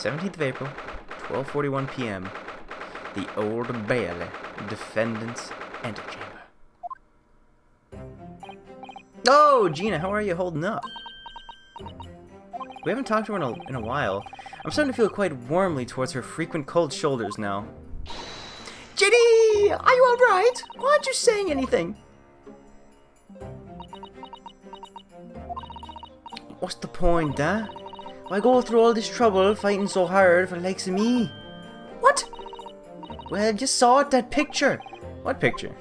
17th of April, 12:41 p.m. The Old Bailey Defendant's Antechamber. Oh, Gina, how are you holding up? We haven't talked to her in a while. I'm starting to feel quite warmly towards her frequent cold shoulders now. Ginny! Are you alright? Why aren't you saying anything? What's the point, huh? Why go through all this trouble fighting so hard for the likes of me? What? Well, I just saw it, that picture. What picture?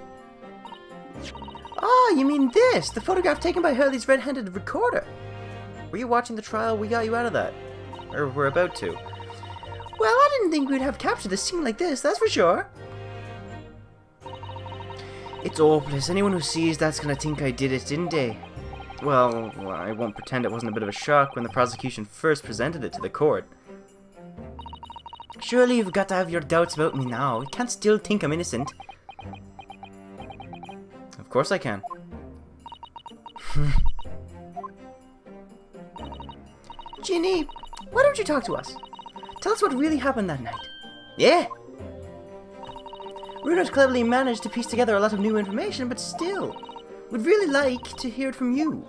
Ah, you mean this? The photograph taken by Hurley's red-handed recorder. Were you watching the trial? We got you out of that. Or we're about to. Well, I didn't think we'd have captured a scene like this, that's for sure. It's hopeless. Anyone who sees that's gonna think I did it, didn't they? Well, I won't pretend it wasn't a bit of a shock when the prosecution first presented it to the court. Surely you've got to have your doubts about me now. You can't still think I'm innocent. Of course I can. Ginny, why don't you talk to us? Tell us what really happened that night. Yeah? Runa's cleverly managed to piece together a lot of new information, but still, we'd really like to hear it from you.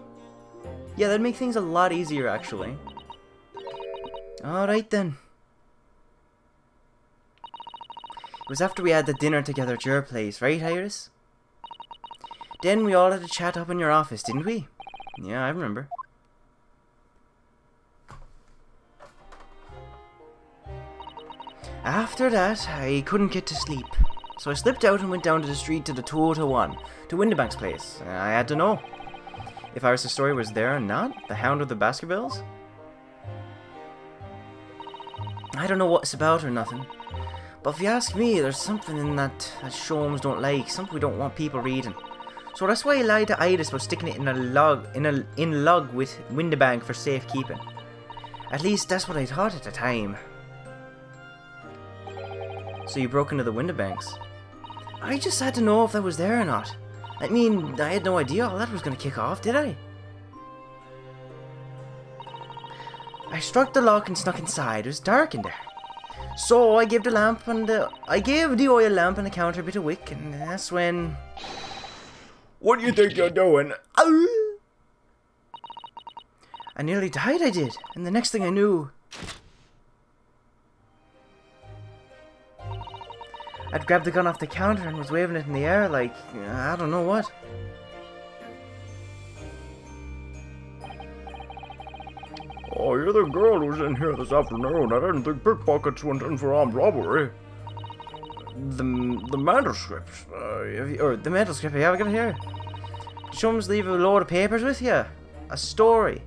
Yeah, that'd make things a lot easier, actually. Alright then. It was after we had the dinner together at your place, right, Iris? Then we all had a chat up in your office, didn't we? Yeah, I remember. After that, I couldn't get to sleep. So I slipped out and went down to the street to the 201, to Windibank's place. I had to know if Iris' story was there or not, the Hound of the Baskervilles. I don't know what it's about or nothing. But if you ask me, there's something in that Sholmes don't like, something we don't want people reading. So that's why I lied to Iris about sticking it in a log with Windibank for safekeeping. At least that's what I thought at the time. So you broke into the Windibanks. I just had to know if that was there or not. I mean, I had no idea all that was going to kick off, did I? I struck the lock and snuck inside. It was dark in there. So I gave the oil lamp and the counter a bit of wick, and that's when... What do you think you're doing? I nearly died, I did. And the next thing I knew... I'd grabbed the gun off the counter and was waving it in the air like, I don't know what. Oh, you're the girl who's in here this afternoon. I didn't think pickpockets went in for armed robbery. The manuscript. Or the manuscript, yeah, we got it here. Did Sholmes leave a load of papers with you? A story.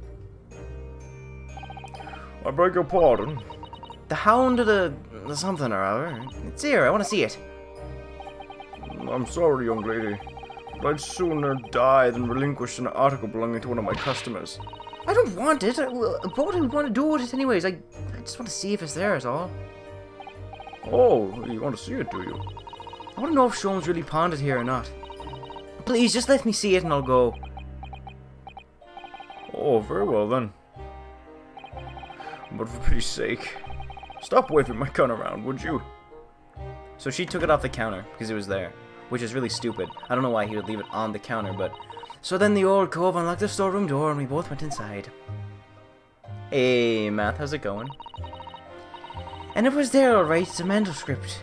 I beg your pardon? The Hound of the something or other. It's here, I want to see it. I'm sorry, young lady, but I'd sooner die than relinquish an article belonging to one of my customers. I don't want it. What do we want to do with it anyways? I just want to see if it's there, is all. Oh, you want to see it, do you? I want to know if Sholmes really pawned it here or not. Please, just let me see it and I'll go. Oh, very well then. But for pity's sake, stop waving my gun around, would you? So she took it off the counter because it was there, which is really stupid. I don't know why he would leave it on the counter, but... So then the old cove unlocked the storeroom door and we both went inside. Hey, Matt, how's it going? And it was there, alright, it's a manuscript.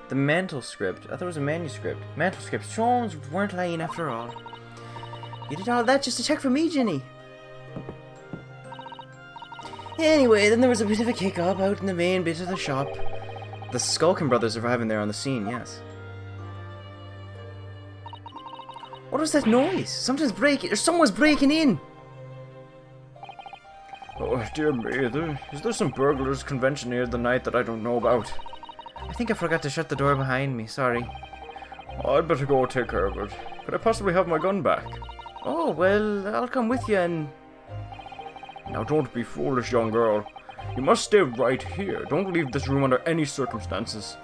The manuscript? I thought it was a manuscript. Manuscript. Sholmes weren't lying after all. You did all that just to check for me, Ginny. Anyway, then there was a bit of a kick-up out in the main bit of the shop. The Skulkin brothers arriving there on the scene, yes. What was that noise? Someone's breaking in! Oh, dear me, is there some burglars convention here the night that I don't know about? I think I forgot to shut the door behind me, sorry. I'd better go take care of it. Could I possibly have my gun back? Oh, well, I'll come with you and... Now don't be foolish, young girl. You must stay right here. Don't leave this room under any circumstances.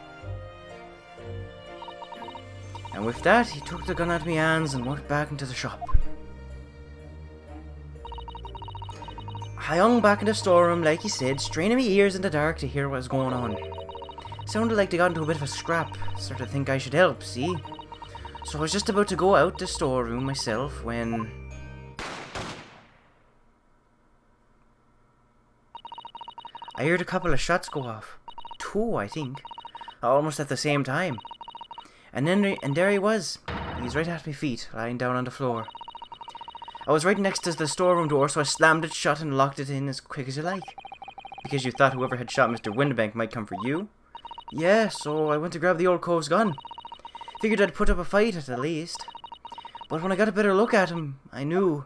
And with that, he took the gun out of my hands and walked back into the shop. I hung back in the storeroom, like he said, straining my ears in the dark to hear what was going on. Sounded like they got into a bit of a scrap. Sort of think I should help, see? So I was just about to go out the storeroom myself when... I heard a couple of shots go off. 2, I think. Almost at the same time. And there he was. He's right at my feet, lying down on the floor. I was right next to the storeroom door, so I slammed it shut and locked it in as quick as you like. Because you thought whoever had shot Mr. Windibank might come for you? Yeah, so I went to grab the old cove's gun. Figured I'd put up a fight at the least. But when I got a better look at him, I knew.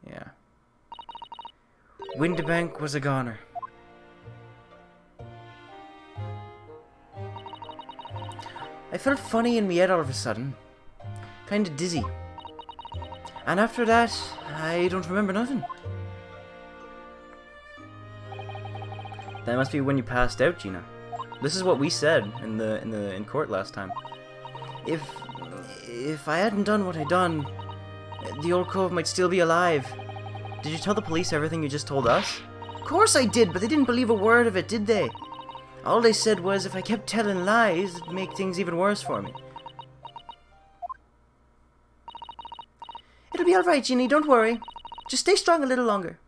Yeah. Windibank was a goner. I felt funny in my head all of a sudden. Kinda dizzy. And after that, I don't remember nothing. That must be when you passed out, Gina. This is what we said in court last time. If I hadn't done what I done, the old cove might still be alive. Did you tell the police everything you just told us? Of course I did, but they didn't believe a word of it, did they? All they said was if I kept telling lies, it'd make things even worse for me. It'll be alright, Ginny, don't worry. Just stay strong a little longer.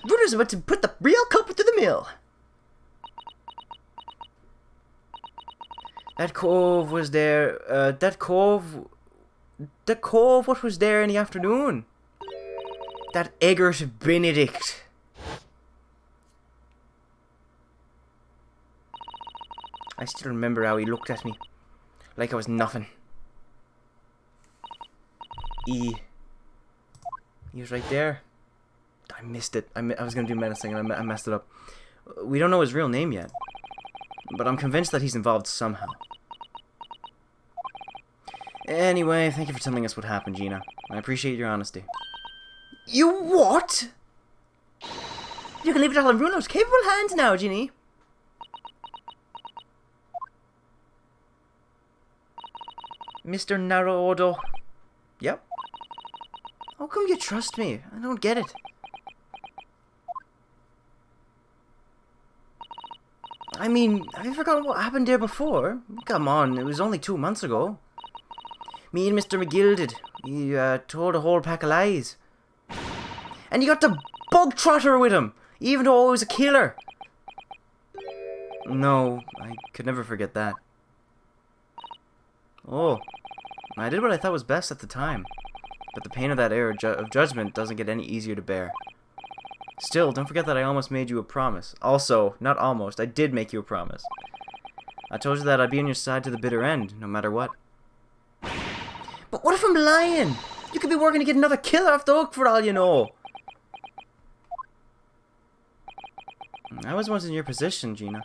Ruder's about to put the real culprit to the mill. That cove was there, that cove, what was there in the afternoon? That Eggert Benedict. I still remember how he looked at me, like I was nothing. He was right there. I missed it. I was gonna do menacing and I messed it up. We don't know his real name yet, but I'm convinced that he's involved somehow. Anyway, thank you for telling us what happened, Gina. I appreciate your honesty. You what? You can leave it all in Bruno's capable hands now, Ginny. Mr. Naruto. Yep. How come you trust me? I don't get it. I mean, have you forgotten what happened there before? Come on, it was only 2 months ago. Me and Mr. McGill did. He told a whole pack of lies. And you got the bug trotter with him, even though I was a killer. No, I could never forget that. Oh, I did what I thought was best at the time. But the pain of that error of judgment doesn't get any easier to bear. Still, don't forget that I almost made you a promise. Also, not almost, I did make you a promise. I told you that I'd be on your side to the bitter end, no matter what. But what if I'm lying? You could be working to get another killer off the hook for all you know. I was once in your position, Gina.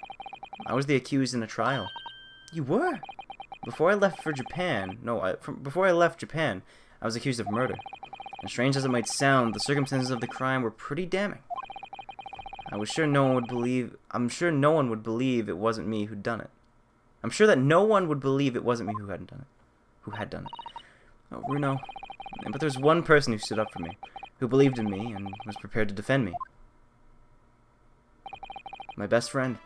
I was the accused in a trial. You were? Before I left for Japan, before I left Japan, I was accused of murder. And strange as it might sound, the circumstances of the crime were pretty damning. I'm sure no one would believe it wasn't me who'd done it. I'm sure that no one would believe it wasn't me who had done it. Oh, Bruno. But there's one person who stood up for me, who believed in me and was prepared to defend me. My best friend.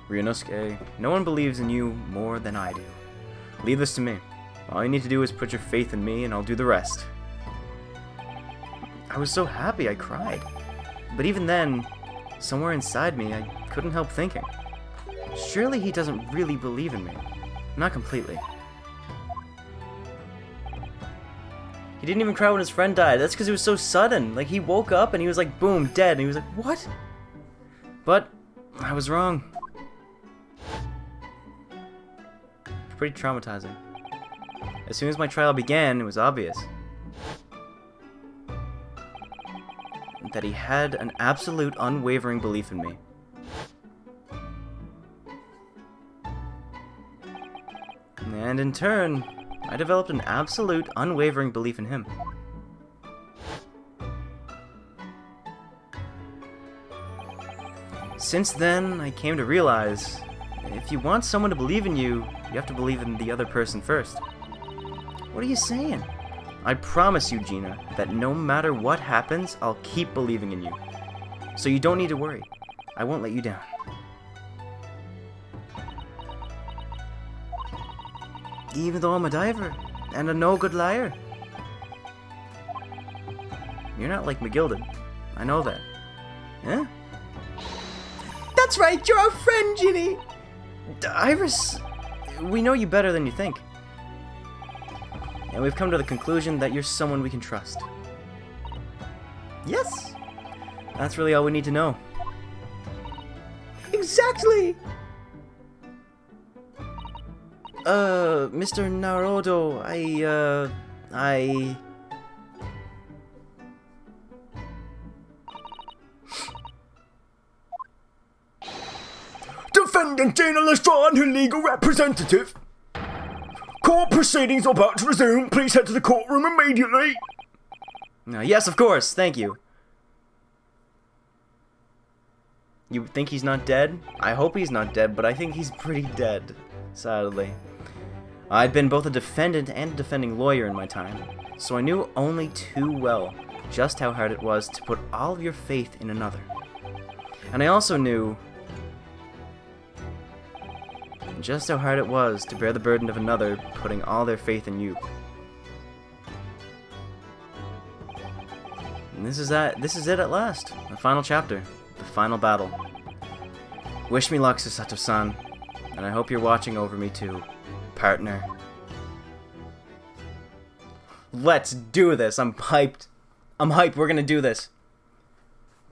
Ryunosuke, no one believes in you more than I do. Leave this to me. All you need to do is put your faith in me and I'll do the rest. I was so happy I cried. But even then, somewhere inside me, I couldn't help thinking. Surely he doesn't really believe in me. Not completely. He didn't even cry when his friend died. That's because it was so sudden. Like, he woke up and he was like, boom, dead. And he was like, what? But I was wrong. Pretty traumatizing. As soon as my trial began, it was obvious that he had an absolute unwavering belief in me. And in turn, I developed an absolute unwavering belief in him. Since then, I came to realize if you want someone to believe in you, you have to believe in the other person first. What are you saying? I promise you, Gina, that no matter what happens, I'll keep believing in you. So you don't need to worry. I won't let you down. Even though I'm a diver, and a no-good liar. You're not like McGilded. I know that. Huh? That's right, you're our friend, Ginny! Iris, we know you better than you think. And we've come to the conclusion that you're someone we can trust. Yes! That's really all we need to know. Exactly! Mr. Naruto, I... Defendant Gina Lestrade and her legal representative. Court proceedings are about to resume. Please head to the courtroom immediately. Yes, of course. Thank you. You think he's not dead? I hope he's not dead, but I think he's pretty dead, sadly. I'd been both a defendant and a defending lawyer in my time, so I knew only too well just how hard it was to put all of your faith in another. And I also knew just how hard it was to bear the burden of another putting all their faith in you. And this is it at last. The final chapter. The final battle. Wish me luck, Susato-san. And I hope you're watching over me too, partner. Let's do this. I'm hyped. I'm hyped. We're gonna do this.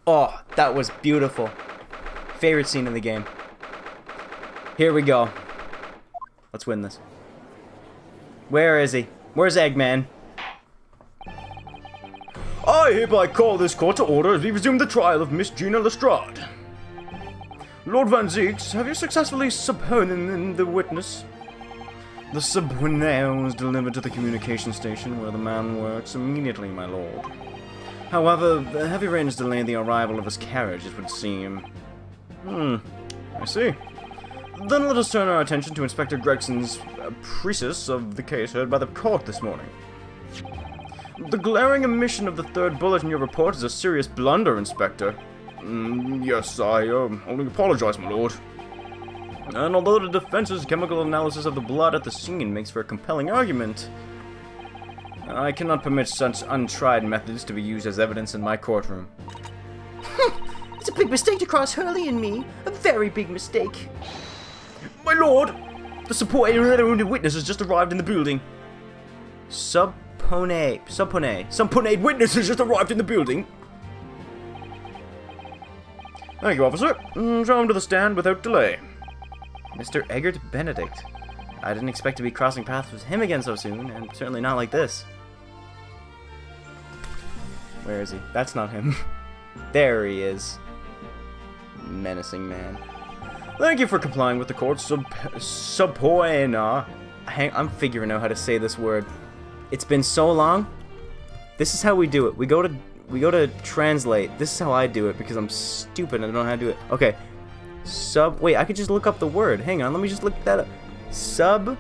Oh, that was beautiful. Favorite scene in the game. Here we go. Let's win this. Where is he? Where's Eggman? I hereby call this court to order as we resume the trial of Miss Gina Lestrade. Lord Van Zeeks, have you successfully subpoenaed the witness? The subpoena was delivered to the communication station where the man works immediately, my lord. However, the heavy rain is delaying the arrival of his carriage, it would seem. I see. Then let us turn our attention to Inspector Gregson's precis of the case heard by the court this morning. The glaring omission of the third bullet in your report is a serious blunder, Inspector. Yes, I only apologize, my lord. And although the defense's chemical analysis of the blood at the scene makes for a compelling argument, I cannot permit such untried methods to be used as evidence in my courtroom. It's a big mistake to cross Hurley and me. A very big mistake. My lord, the supposed witness has just arrived in the building. Supponate Witness has just arrived in the building. Thank you, officer. Show him to the stand without delay. Mr. Eggert Benedict. I didn't expect to be crossing paths with him again so soon, and certainly not like this. Where is he? That's not him. There he is. Menacing man. Thank you for complying with the court's subpoena. I'm figuring out how to say this word. It's been so long. This is how we do it. We go to translate. This is how I do it because I'm stupid and I don't know how to do it. Okay. Wait, I could just look up the word. Hang on, let me just look that up. Subpoena.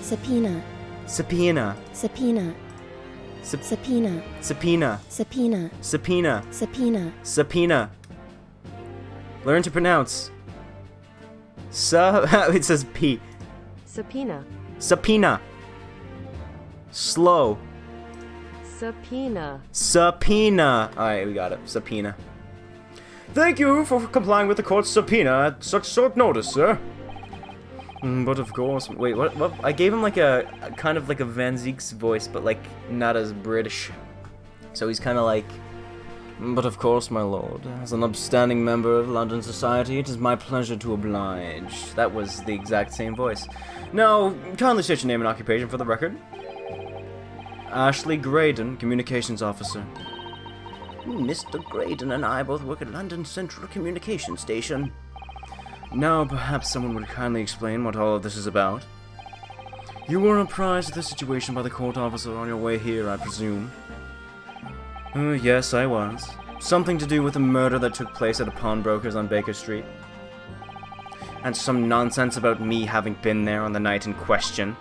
Subpoena. Subpoena. Subpoena. Subpoena. Subpoena. Subpoena. Subpoena. Subpoena. Subpoena. Learn to pronounce. It says P. Subpoena. Subpoena. Slow. Subpoena. Subpoena. Alright, we got it. Subpoena. Thank you for complying with the court's subpoena at such short notice, sir. But of course... Wait, what? I gave him like a kind of like a Van Zeek's voice, but like not as British. So he's kind of like... But of course, my lord, as an upstanding member of London society, it is my pleasure to oblige. That was the exact same voice. Now, kindly state your name and occupation for the record. Ashley Graydon, Communications Officer. Mr. Graydon and I both work at London Central Communication Station. Now, perhaps someone would kindly explain what all of this is about. You were apprised of the situation by the court officer on your way here, I presume. Yes, I was. Something to do with a murder that took place at a pawnbroker's on Baker Street. And some nonsense about me having been there on the night in question.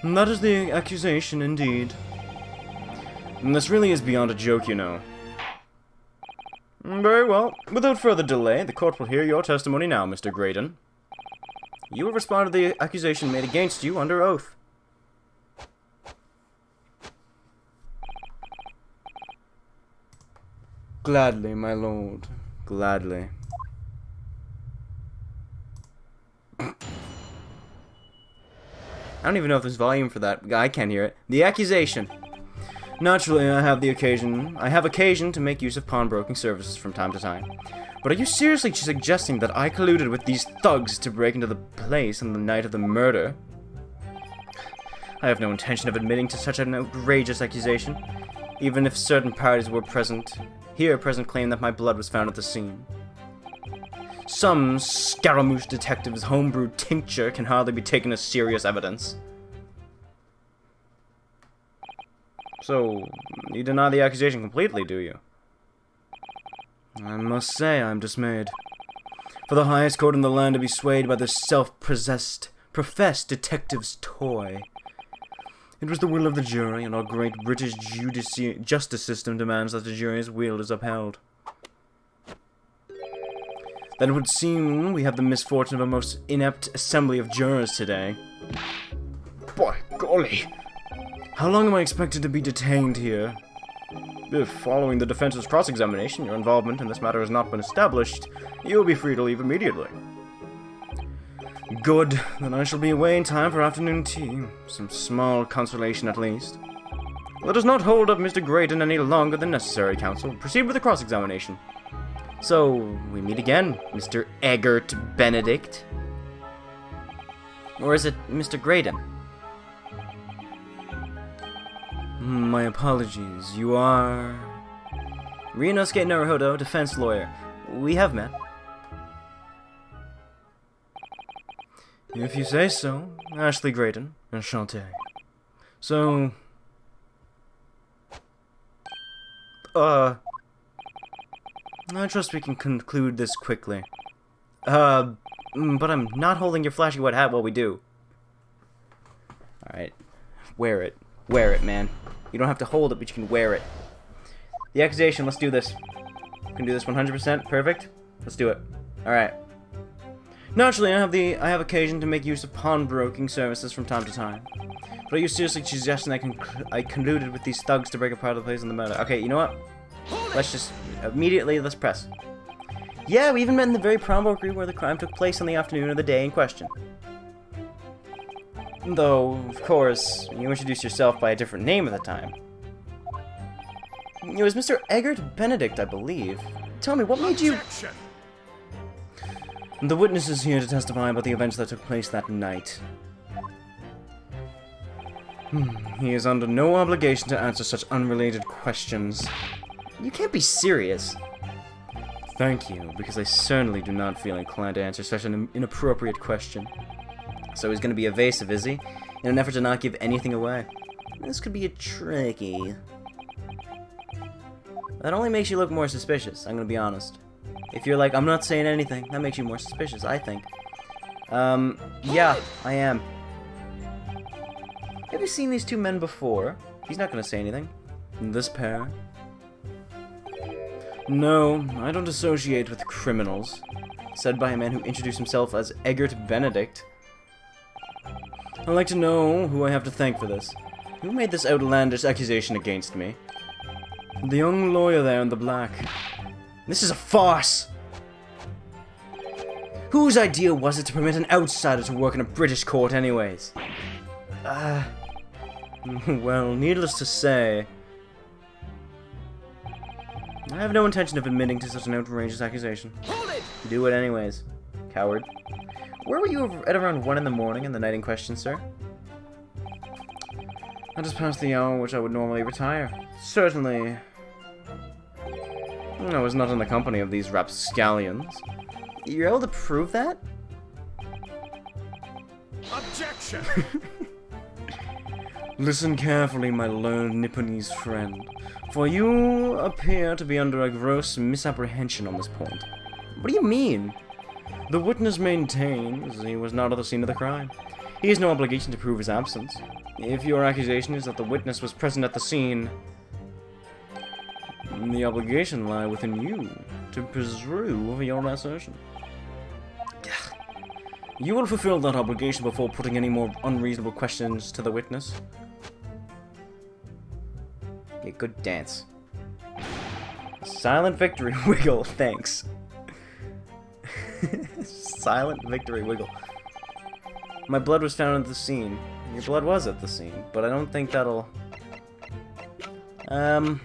And that is the accusation, indeed. And this really is beyond a joke, you know. Very well. Without further delay, the court will hear your testimony now, Mr. Graydon. You will respond to the accusation made against you under oath. Gladly, my lord. Gladly. I don't even know if there's volume for that. I can't hear it. The accusation. Naturally, I have occasion to make use of pawnbroking services from time to time. But are you seriously suggesting that I colluded with these thugs to break into the place on the night of the murder? I have no intention of admitting to such an outrageous accusation, even if certain parties were present claim that my blood was found at the scene. Some Scaramouche detective's homebrewed tincture can hardly be taken as serious evidence. So, you deny the accusation completely, do you? I must say I'm dismayed. For the highest court in the land to be swayed by this professed detective's toy. It was the will of the jury, and our great British justice system demands that the jury's will is upheld. Then it would seem we have the misfortune of a most inept assembly of jurors today. By golly! How long am I expected to be detained here? If, following the defense's cross-examination, your involvement in this matter has not been established, you will be free to leave immediately. Good, then I shall be away in time for afternoon tea. Some small consolation at least. Let us not hold up Mr. Graydon any longer than necessary, counsel. Proceed with the cross-examination. So, we meet again, Mr. Eggert Benedict? Or is it Mr. Graydon? My apologies, you are... Ryunosuke Naruhodo, defense lawyer. We have met. If you say so, Ashley Graydon, enchanté. So... I trust we can conclude this quickly. But I'm not holding your flashy white hat while we do. Alright. Wear it. Wear it, man. You don't have to hold it, but you can wear it. The accusation, let's do this. We can do this 100%. Perfect. Let's do it. Alright. Naturally, I have occasion to make use of pawnbroking services from time to time. But are you seriously suggesting I colluded with these thugs to break apart the place in the murder? Okay, you know what? Let's just let's press. Yeah, we even met in the very pawnbrokery where the crime took place on the afternoon of the day in question. Though, of course, you introduced yourself by a different name at the time. It was Mr. Eggert Benedict, I believe. Tell me, what made you... The witness is here to testify about the events that took place that night. He is under no obligation to answer such unrelated questions. You can't be serious. Thank you, because I certainly do not feel inclined to answer such an inappropriate question. So he's gonna be evasive, is he? In an effort to not give anything away. This could be a tricky. That only makes you look more suspicious, I'm gonna be honest. If you're like, I'm not saying anything, that makes you more suspicious, I think. Yeah, I am. Have you seen these two men before? He's not gonna say anything. This pair? No, I don't associate with criminals. Said by a man who introduced himself as Eggert Benedict. I'd like to know who I have to thank for this. Who made this outlandish accusation against me? The young lawyer there in the black. This is a farce! Whose idea was it to permit an outsider to work in a British court anyways? Well, needless to say, I have no intention of admitting to such an outrageous accusation. Hold it! Do it anyways, coward. Where were you at around 1 in the morning in the night in question, sir? I just passed the hour which I would normally retire. Certainly. I was not in the company of these rapscallions. You're able to prove that? Objection! Listen carefully, my learned Nipponese friend. For you appear to be under a gross misapprehension on this point. What do you mean? The witness maintains he was not at the scene of the crime. He has no obligation to prove his absence. If your accusation is that the witness was present at the scene, the obligation lies within you to prove your assertion. You will fulfill that obligation before putting any more unreasonable questions to the witness. Yeah, good dance. Silent victory wiggle, thanks. Silent victory wiggle. My blood was found at the scene. Your blood was at the scene, but I don't think that'll... Well,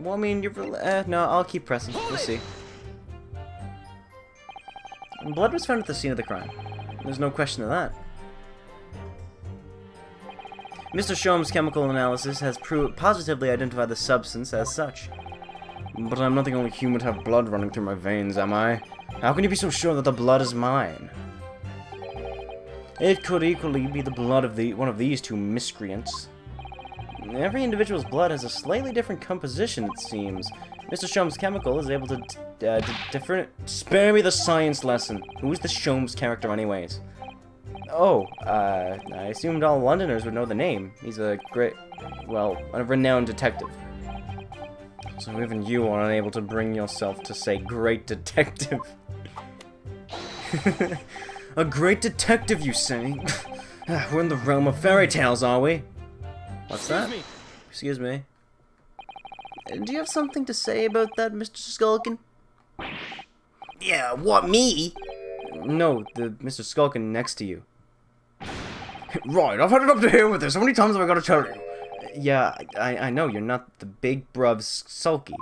I mean, no, I'll keep pressing. We'll see. Blood was found at the scene of the crime. There's no question of that. Mr. Shom's chemical analysis has positively identified the substance as such. But I'm not the only human to have blood running through my veins, am I? How can you be so sure that the blood is mine? It could equally be the blood of one of these two miscreants. Every individual's blood has a slightly different composition, it seems. Mr. Shom's chemical is able to different... Spare me the science lesson. Who's the Shom's character anyways? Oh, I assumed all Londoners would know the name. He's a a renowned detective. So even you are unable to bring yourself to say great detective. A great detective, you say? We're in the realm of fairy tales, are we? What's that? Excuse me. Do you have something to say about that, Mr. Skulkin? Yeah, what, me? No, the Mr. Skulkin next to you. Right, I've had it up to here with this. How many times have I got to tell you? Yeah, I know, you're not the big bruv sulky.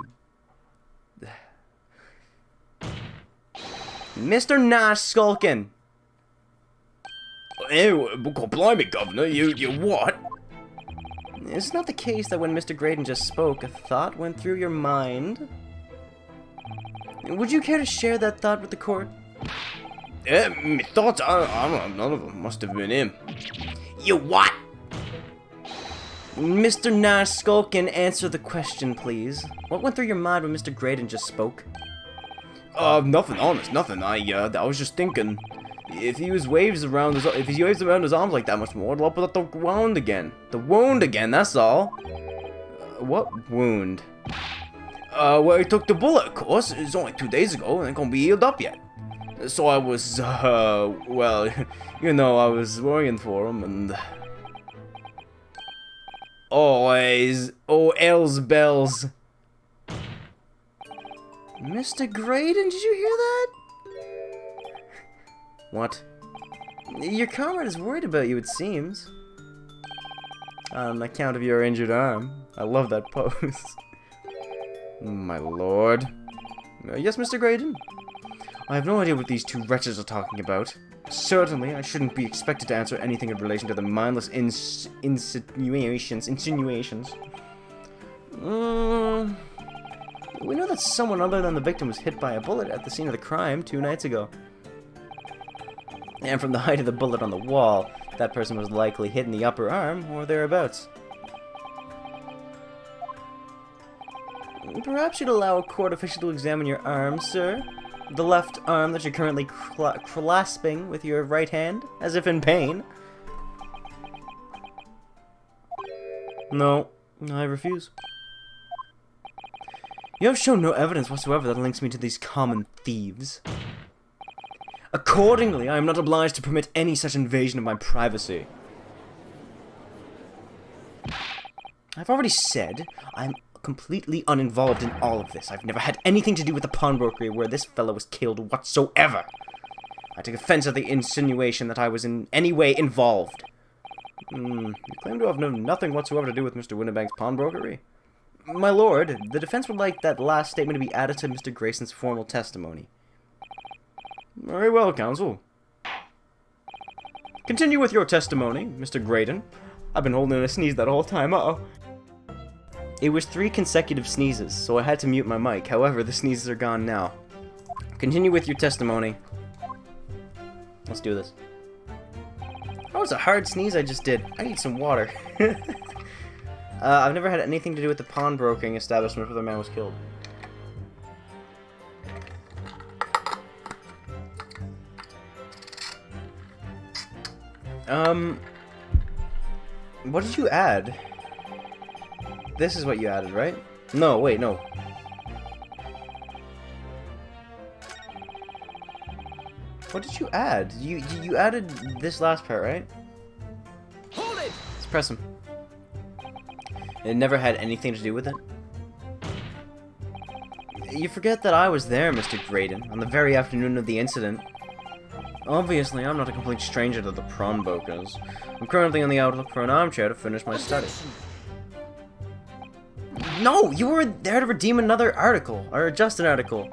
Mr. Nash Skulkin! Ew, blimey, Governor, you what? Is it not the case that when Mr. Graydon just spoke, a thought went through your mind? Would you care to share that thought with the court? Me thoughts? I don't know, none of them must have been him. You what? Mr. Nash Skulkin, answer the question, please. What went through your mind when Mr. Graydon just spoke? Nothing, honest, nothing. I was just thinking, if he waves around his arms like that much more, it'll open up the wound again. The wound again, that's all. What wound? Where he took the bullet, of course. It's only 2 days ago, and it ain't gonna be healed up yet. So I was, well, you know, I was worrying for him, and... Always, oh, L's bells. Mr. Graydon, did you hear that? What? Your comrade is worried about you, it seems. On account of your injured arm. I love that pose. My lord. Yes, Mr. Graydon? I have no idea what these two wretches are talking about. Certainly, I shouldn't be expected to answer anything in relation to the mindless insinuations. We know that someone other than the victim was hit by a bullet at the scene of the crime 2 nights ago. And from the height of the bullet on the wall, that person was likely hit in the upper arm or thereabouts. Perhaps you'd allow a court official to examine your arm, sir? The left arm that you're currently clasping with your right hand, as if in pain. No, I refuse. You have shown no evidence whatsoever that links me to these common thieves. Accordingly, I am not obliged to permit any such invasion of my privacy. I've already said I'm completely uninvolved in all of this. I've never had anything to do with the pawnbrokery where this fellow was killed whatsoever. I take offense at the insinuation that I was in any way involved. You claim to have known nothing whatsoever to do with Mr. Winnebank's pawnbrokery? My lord, the defense would like that last statement to be added to Mr. Grayson's formal testimony. Very well, counsel. Continue with your testimony, Mr. Graydon. I've been holding a sneeze that whole time, uh-oh. It was 3 consecutive sneezes, so I had to mute my mic. However, the sneezes are gone now. Continue with your testimony. Let's do this. That was a hard sneeze I just did. I need some water. I've never had anything to do with the pawnbroking establishment where the man was killed. What did you add? This is what you added, right? No, wait, no. What did you add? You added this last part, right? Hold it! Let's press him. It never had anything to do with it? You forget that I was there, Mr. Graydon, on the very afternoon of the incident. Obviously, I'm not a complete stranger to the pawnbrokers. I'm currently on the outlook for an armchair to finish my study. No! You were there to redeem another article, or adjust an article.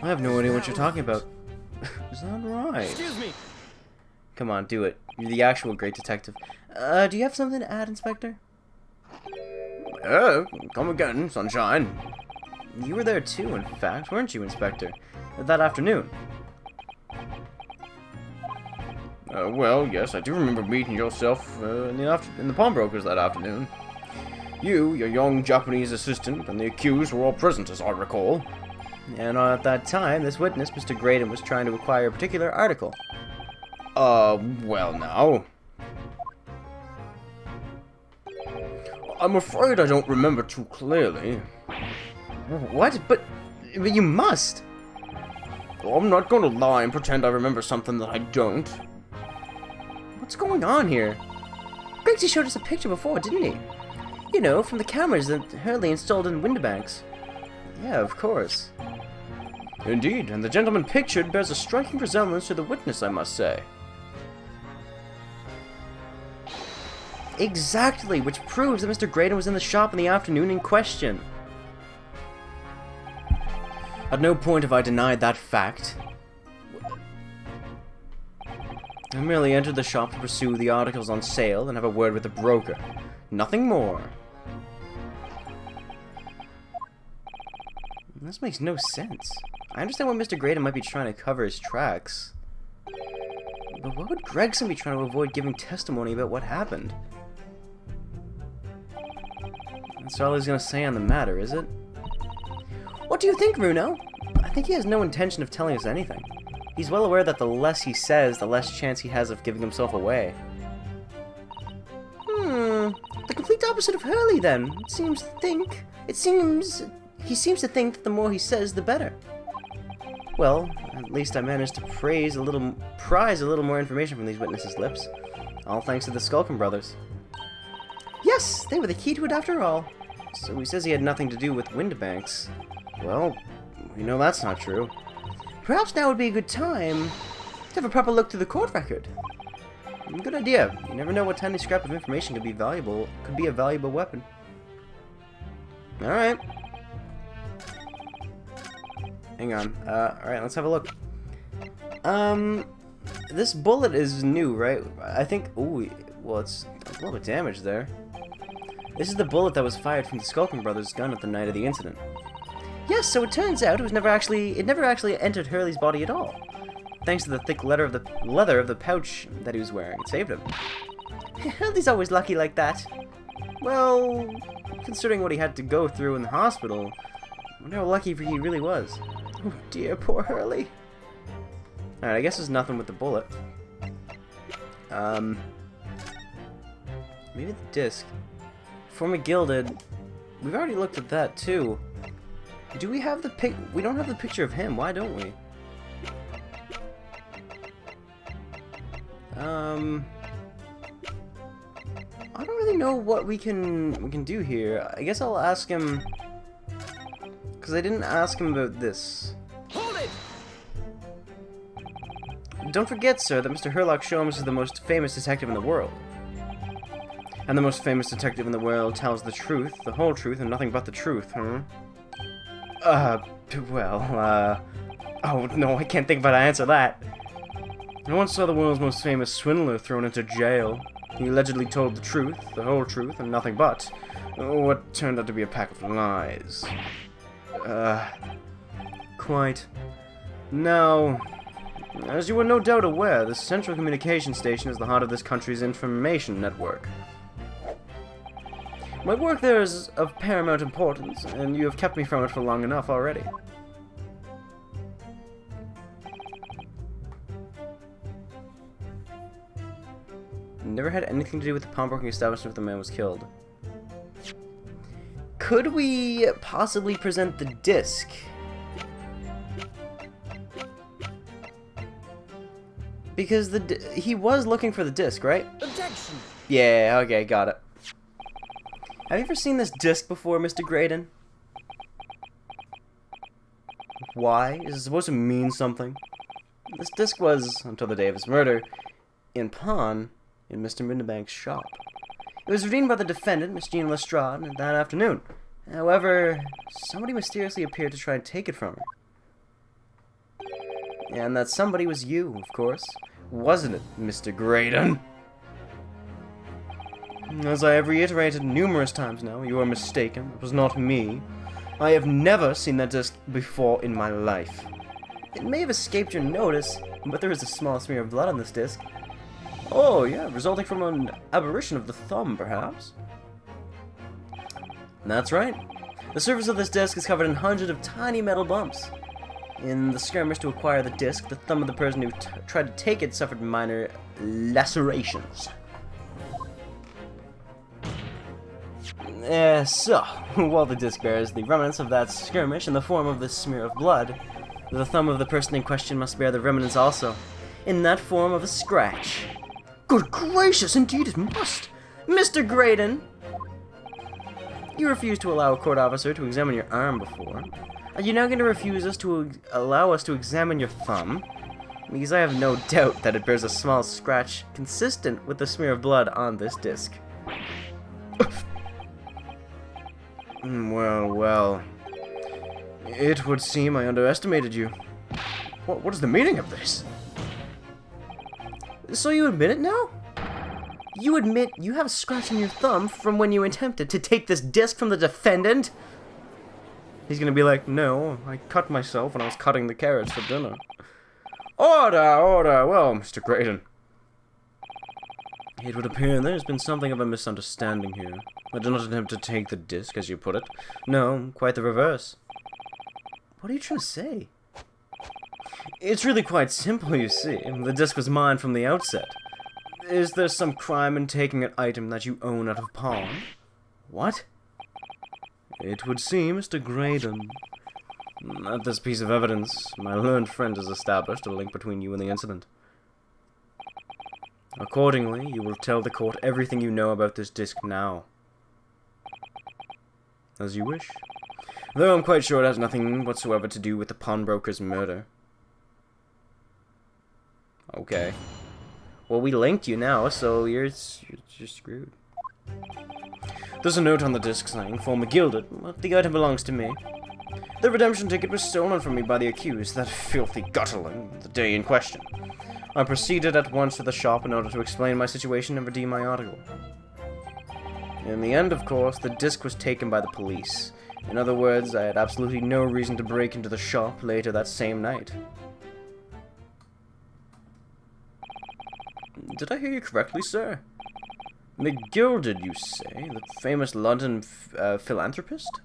I have no idea what you're talking about. Is that right? Excuse me! Come on, do it. You're the actual great detective. Do you have something to add, Inspector? Come again, sunshine. You were there too, in fact, weren't you, Inspector? That afternoon. Well, yes, I do remember meeting yourself in the pawnbrokers that afternoon. You, your young Japanese assistant, and the accused were all present, as I recall. And at that time, this witness, Mr. Graydon, was trying to acquire a particular article. Well now. I'm afraid I don't remember too clearly. What? But you must! I'm not gonna lie and pretend I remember something that I don't. What's going on here? Griggsy showed us a picture before, didn't he? You know, from the cameras that Hurley installed in Winterbanks. Yeah, of course. Indeed, and the gentleman pictured bears a striking resemblance to the witness, I must say. Exactly, which proves that Mr. Graydon was in the shop in the afternoon in question. At no point have I denied that fact. I merely entered the shop to pursue the articles on sale and have a word with the broker. Nothing more. This makes no sense. I understand why Mr. Graydon might be trying to cover his tracks. But what would Gregson be trying to avoid giving testimony about what happened? That's all he's going to say on the matter, is it? What do you think, Bruno? I think he has no intention of telling us anything. He's well aware that the less he says, the less chance he has of giving himself away. The complete opposite of Hurley, then. He seems to think that the more he says, the better. Well, at least I managed to prize a little more information from these witnesses' lips. All thanks to the Skulkin brothers. Yes, they were the key to it after all. So he says he had nothing to do with Winterbanks. Well, we know that's not true. Perhaps now would be a good time to have a proper look through the court record. Good idea. You never know what tiny scrap of information could be a valuable weapon. Alright. Hang on. Alright, let's have a look. This bullet is new, right? I think, ooh, well, it's a little bit damaged there. This is the bullet that was fired from the Skulkin brothers' gun at the night of the incident. Yes, so it turns out it never actually entered Hurley's body at all. Thanks to the thick leather of the pouch that he was wearing. It saved him. Hurley's always lucky like that. Well, considering what he had to go through in the hospital, I wonder how lucky he really was. Oh dear, poor Hurley. Alright, I guess there's nothing with the bullet. Maybe the disc. For McGilded, we've already looked at that too. Do we have the we don't have the picture of him, why don't we? I don't really know what we can do here. I guess I'll ask him, because I didn't ask him about this. Hold it! Don't forget, sir, that Mr. Herlock Sholmes is the most famous detective in the world. And the most famous detective in the world tells the truth, the whole truth, and nothing but the truth, huh? Oh no, I can't think of how to answer that. I once saw the world's most famous swindler thrown into jail. He allegedly told the truth, the whole truth, and nothing but what turned out to be a pack of lies. Quite. Now, As you are no doubt aware, the central communication station is the heart of this country's information network. My work there is of paramount importance, and you have kept me from it for long enough already. Never had anything to do with the pawnbroking establishment where the man was killed. Could we possibly present the disc? Because he was looking for the disc, right? Objection! Yeah, okay, got it. Have you ever seen this disc before, Mr. Graydon? Why? Is it supposed to mean something? This disc was, until the day of his murder, in pawn in Mr. Windibank's shop. It was redeemed by the defendant, Miss Gina Lestrade, that afternoon. However, somebody mysteriously appeared to try and take it from her. And that somebody was you, of course. Wasn't it, Mr. Graydon? As I have reiterated numerous times now, you are mistaken. It was not me. I have never seen that disc before in my life. It may have escaped your notice, but there is a small smear of blood on this disc. Oh, yeah, resulting from an aberration of the thumb, perhaps? That's right. The surface of this disc is covered in hundreds of tiny metal bumps. In the skirmish to acquire the disc, the thumb of the person who tried to take it suffered minor lacerations. So, while the disc bears the remnants of that skirmish in the form of this smear of blood, the thumb of the person in question must bear the remnants also, in that form of a scratch. Good gracious, indeed it must! Mr. Graydon! You refused to allow a court officer to examine your arm before. Are you now going to refuse us to allow us to examine your thumb? Because I have no doubt that it bears a small scratch consistent with the smear of blood on this disc. Well. It would seem I underestimated you. What is the meaning of this? So you admit it now? You admit you have a scratch on your thumb from when you attempted to take this disc from the defendant? He's gonna be like, no, I cut myself when I was cutting the carrots for dinner. Order! Well, Mr. Graydon. It would appear there's been something of a misunderstanding here. I did not attempt to take the disc, as you put it. No, quite the reverse. What are you trying to say? It's really quite simple, you see. The disc was mine from the outset. Is there some crime in taking an item that you own out of pawn? What? It would seem, Mr. Graydon. At this piece of evidence, my learned friend has established a link between you and the incident. Accordingly, you will tell the court everything you know about this disc now. As you wish. Though I'm quite sure it has nothing whatsoever to do with the pawnbroker's murder. Okay. Well, we linked you now, so you're screwed. There's a note on the disc saying, "For McGilded, the item belongs to me. The redemption ticket was stolen from me by the accused, that filthy gutterling, the day in question. I proceeded at once to the shop in order to explain my situation and redeem my article. In the end, of course, the disc was taken by the police. In other words, I had absolutely no reason to break into the shop later that same night." Did I hear you correctly, sir? McGilded, you say? The famous London philanthropist?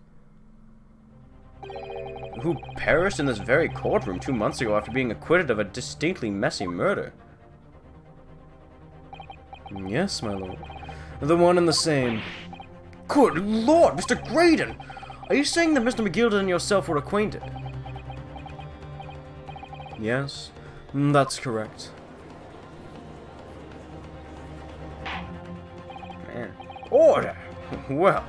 Who perished in this very courtroom 2 months ago after being acquitted of a distinctly messy murder. Yes, my lord. The one and the same. Good lord, Mr. Graydon! Are you saying that Mr. McGilded and yourself were acquainted? Yes, that's correct. Man. Order! Well,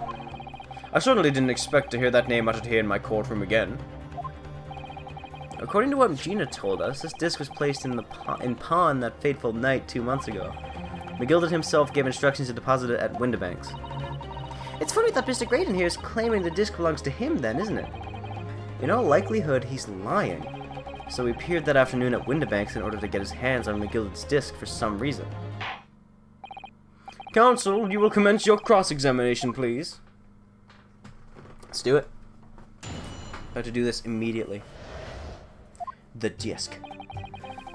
I certainly didn't expect to hear that name uttered here in my courtroom again. According to what Gina told us, this disc was placed in pawn that fateful night 2 months ago. McGilded himself gave instructions to deposit it at Windibank's. It's funny that Mr. Graydon here is claiming the disc belongs to him then, isn't it? In all likelihood, he's lying. So he appeared that afternoon at Windibank's in order to get his hands on McGilded's disc for some reason. Counsel, you will commence your cross-examination, please. Let's do it. I have to do this immediately. the disc.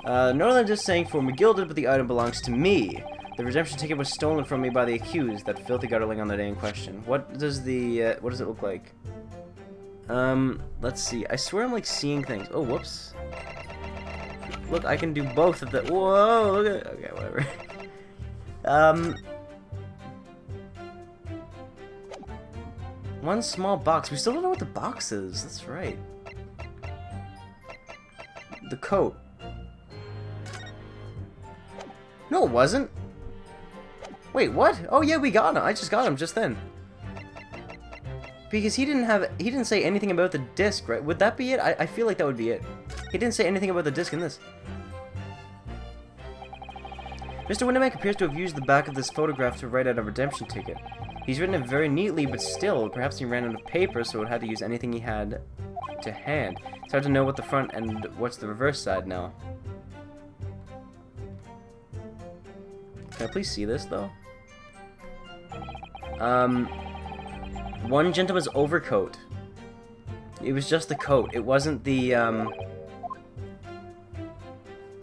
No than just saying for McGilded, but the item belongs to me. The redemption ticket was stolen from me by the accused, that filthy gutterling on the day in question. What does the, what does it look like? Let's see. I swear I'm, like, seeing things. Oh, whoops. Look, I can do both of the. Whoa, look at. Okay, whatever. One small box. We still don't know what the box is. That's right. The coat. No, it wasn't. Wait, what? Oh yeah, we got him. I just got him just then. Because he didn't say anything about the disc, right? Would that be it? I feel like that would be it. He didn't say anything about the disc in this. Mr. Winnebank appears to have used the back of this photograph to write out a redemption ticket. He's written it very neatly, but still, perhaps he ran out of paper, so it had to use anything he had to hand. It's hard to know what the front and what's the reverse side now. Can I please see this, though? One gentleman's overcoat. It was just the coat. It wasn't the,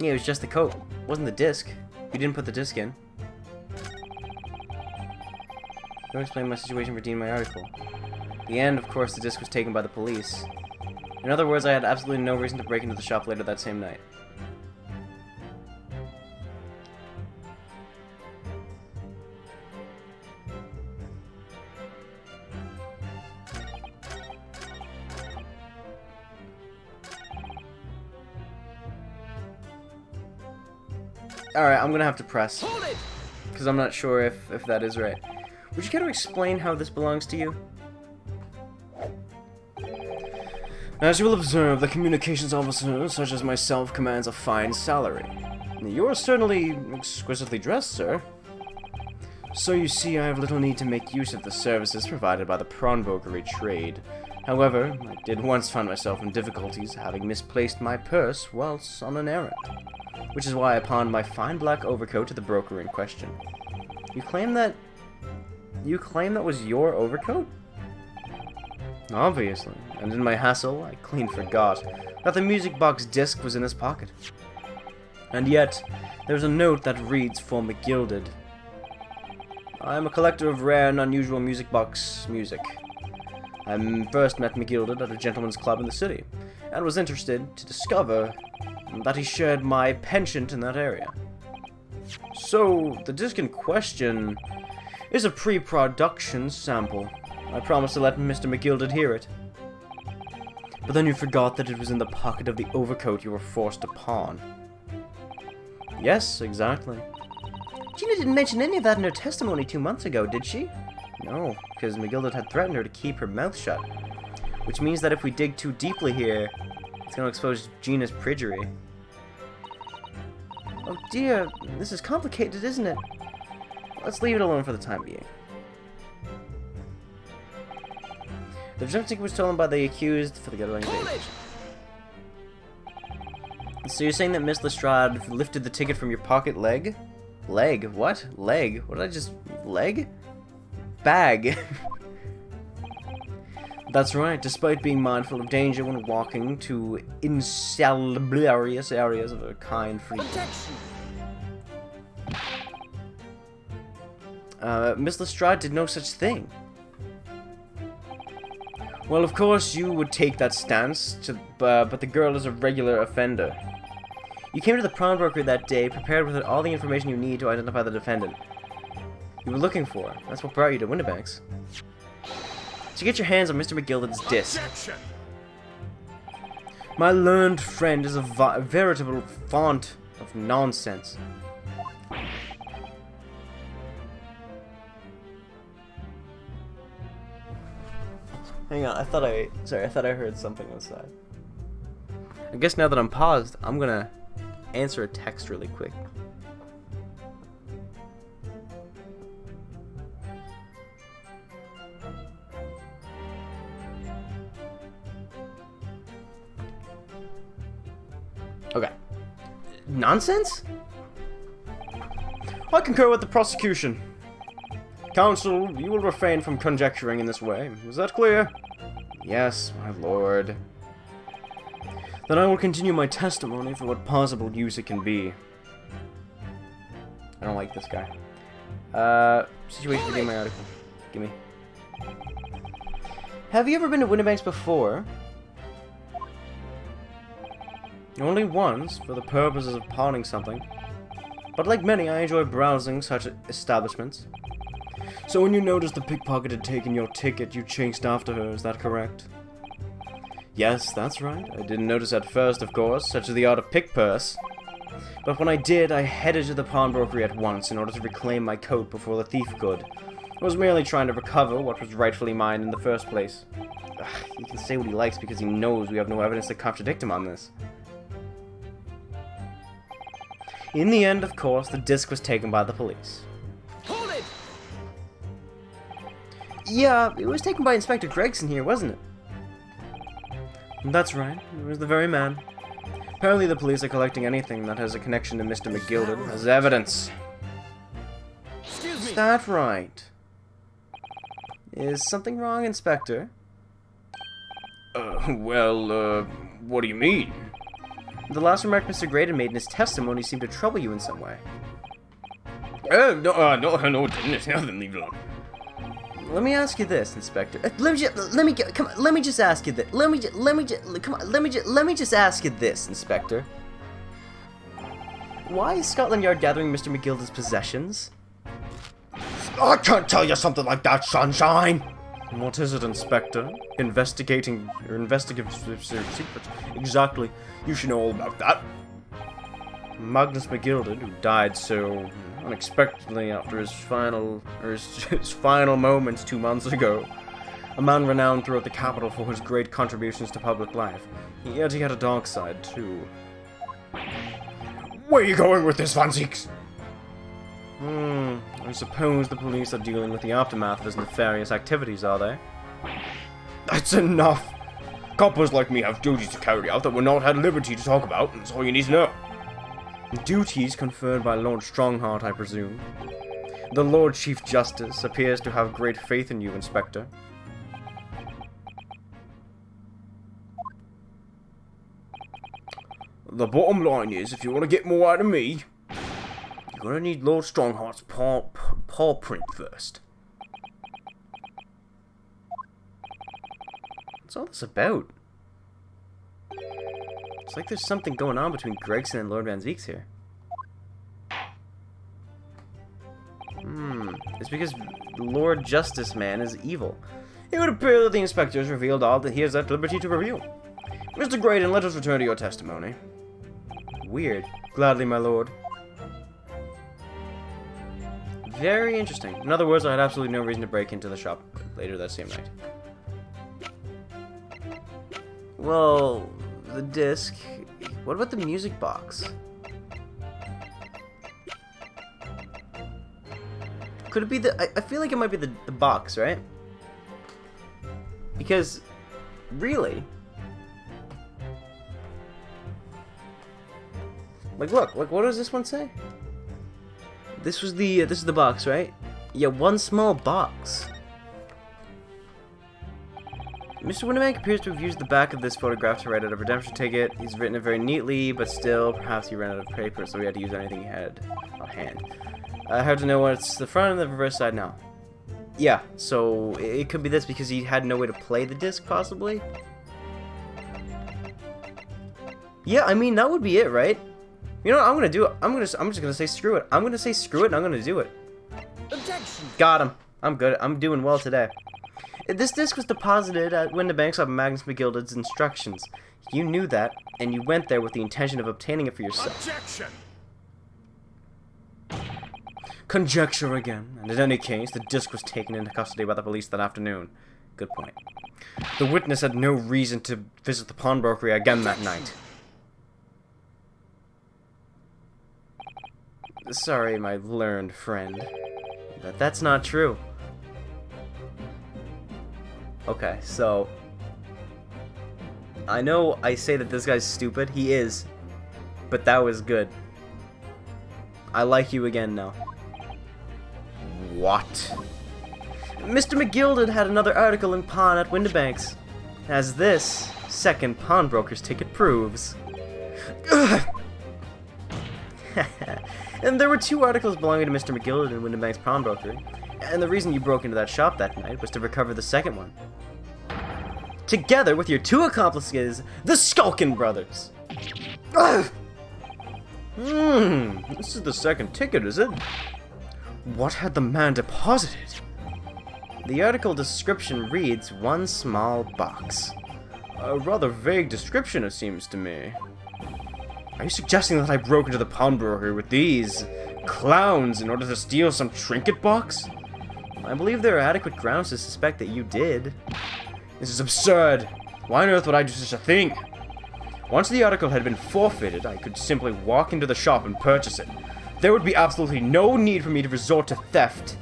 Yeah, it was just the coat. It wasn't the disc. You didn't put the disc in. Don't explain my situation, redeem my article. The end, of course, the disc was taken by the police. In other words, I had absolutely no reason to break into the shop later that same night. Alright, I'm gonna have to press. Because I'm not sure if that is right. Would you care to explain how this belongs to you? As you will observe, the communications officer, such as myself, commands a fine salary. You are certainly exquisitely dressed, sir. So you see, I have little need to make use of the services provided by the pawnbrokery trade. However, I did once find myself in difficulties, having misplaced my purse whilst on an errand. Which is why I pawned my fine black overcoat to the broker in question. You claim that was your overcoat? Obviously. And in my hassle, I clean forgot that the music box disc was in his pocket. And yet, there's a note that reads for McGilded. I am a collector of rare and unusual music box music. I first met McGilded at a gentleman's club in the city, and was interested to discover that he shared my penchant in that area. So, the disc in question is a pre-production sample. I promised to let Mr. McGilded hear it. But then you forgot that it was in the pocket of the overcoat you were forced to pawn. Yes, exactly. Gina didn't mention any of that in her testimony 2 months ago, did she? No, because McGilded had threatened her to keep her mouth shut. Which means that if we dig too deeply here, it's going to expose Gina's perjury. Oh dear, this is complicated, isn't it? Let's leave it alone for the time being. The redemption ticket was stolen by the accused for the gutterling page. So you're saying that Miss Lestrade lifted the ticket from your pocket leg? Leg? What? Leg? What did I just... leg? Bag. That's right, despite being mindful of danger when walking to insalubrious areas of a kind freedom. Miss Lestrade did no such thing. Well, of course you would take that stance, but the girl is a regular offender. You came to the pawnbroker that day, prepared with all the information you need to identify the defendant. You were looking for. That's what brought you to Winnebank's. To get your hands on Mr. McGilded's disc. My learned friend is a veritable font of nonsense. Hang on, I thought I heard something outside. I guess now that I'm paused, I'm gonna answer a text really quick. Okay. Nonsense? I concur with the prosecution. Counsel, you will refrain from conjecturing in this way. Is that clear? Yes, my lord. Then I will continue my testimony for what possible use it can be. I don't like this guy. Situation for my article. Gimme. Have you ever been to Windibanks before? Only once, for the purposes of pawning something. But like many, I enjoy browsing such establishments. So when you noticed the pickpocket had taken your ticket, you chased after her, is that correct? Yes, that's right. I didn't notice at first, of course, such as the art of pick purse. But when I did, I headed to the pawnbrokery at once in order to reclaim my coat before the thief could. I was merely trying to recover what was rightfully mine in the first place. Ugh, he can say what he likes because he knows we have no evidence to contradict him on this. In the end, of course, the disc was taken by the police. Hold it! Yeah, it was taken by Inspector Gregson here, wasn't it? That's right, it was the very man. Apparently the police are collecting anything that has a connection to Mr. McGilded as evidence. Excuse me! Is that right? Is something wrong, Inspector? What do you mean? The last remark Mr. Graydon made in his testimony seemed to trouble you in some way. No, it didn't. Nothing, leave it alone. Let me ask you this, Inspector. Let me just ask you this. Let me just ask you this, Inspector. Why is Scotland Yard gathering Mr. McGilded's possessions? I can't tell you something like that, Sunshine! What is it, Inspector? Investigative secrets. Exactly. You should know all about that. Magnus McGilded, who died so unexpectedly after his final moments 2 months ago. A man renowned throughout the capital for his great contributions to public life. Yet he had a dark side, too. Where are you going with this, Van Zieks? I suppose the police are dealing with the aftermath of his nefarious activities, are they? That's enough! Coppers like me have duties to carry out that we're not at liberty to talk about, and that's all you need to know. Duties conferred by Lord Strongheart, I presume. The Lord Chief Justice appears to have great faith in you, Inspector. The bottom line is, if you want to get more out of me, you're gonna need Lord Strongheart's paw print first. What's all this about? It's like there's something going on between Gregson and Lord Van Zieks here. It's because Lord Justice Man is evil. It would appear that the inspector has revealed all that he is at liberty to reveal. Mr. Graydon, let us return to your testimony. Weird. Gladly, my lord. Very interesting. In other words, I had absolutely no reason to break into the shop later that same night. Well, the disc. What about the music box? Could it be the... I feel like it might be the box, right? Because, really... Like, look, what does this one say? This is the box, right? Yeah, one small box. Mr. Windibank appears to have used the back of this photograph to write out a redemption ticket. He's written it very neatly, but still, perhaps he ran out of paper, so he had to use anything he had on hand. I have to know what's the front and the reverse side now. Yeah, so it could be this because he had no way to play the disc, possibly. Yeah, I mean that would be it, right? You know what I'm gonna do? I'm just gonna say screw it. I'm gonna say screw it, and I'm gonna do it. Objection! Got him. I'm good. I'm doing well today. This disc was deposited at Windibanks on Magnus McGilded's instructions. You knew that, and you went there with the intention of obtaining it for yourself. Objection! Conjecture again, and in any case, the disc was taken into custody by the police that afternoon. Good point. The witness had no reason to visit the pawnbrokery again that night. Sorry, my learned friend, but that's not true. Okay, so... I know I say that this guy's stupid. He is. But that was good. I like you again now. What? Mr. McGilded had another article in pawn at Windibanks. Has this second pawnbroker's ticket proves. And there were 2 articles belonging to Mr. McGill in Windenbank's pawnbroker, and the reason you broke into that shop that night was to recover the second one. Together with your 2 accomplices, the Skulkin brothers. This is the second ticket, is it? What had the man deposited? The article description reads, 1 small box. A rather vague description, it seems to me. Are you suggesting that I broke into the pawnbroker with these clowns in order to steal some trinket box? I believe there are adequate grounds to suspect that you did. This is absurd. Why on earth would I do such a thing? Once the article had been forfeited, I could simply walk into the shop and purchase it. There would be absolutely no need for me to resort to theft.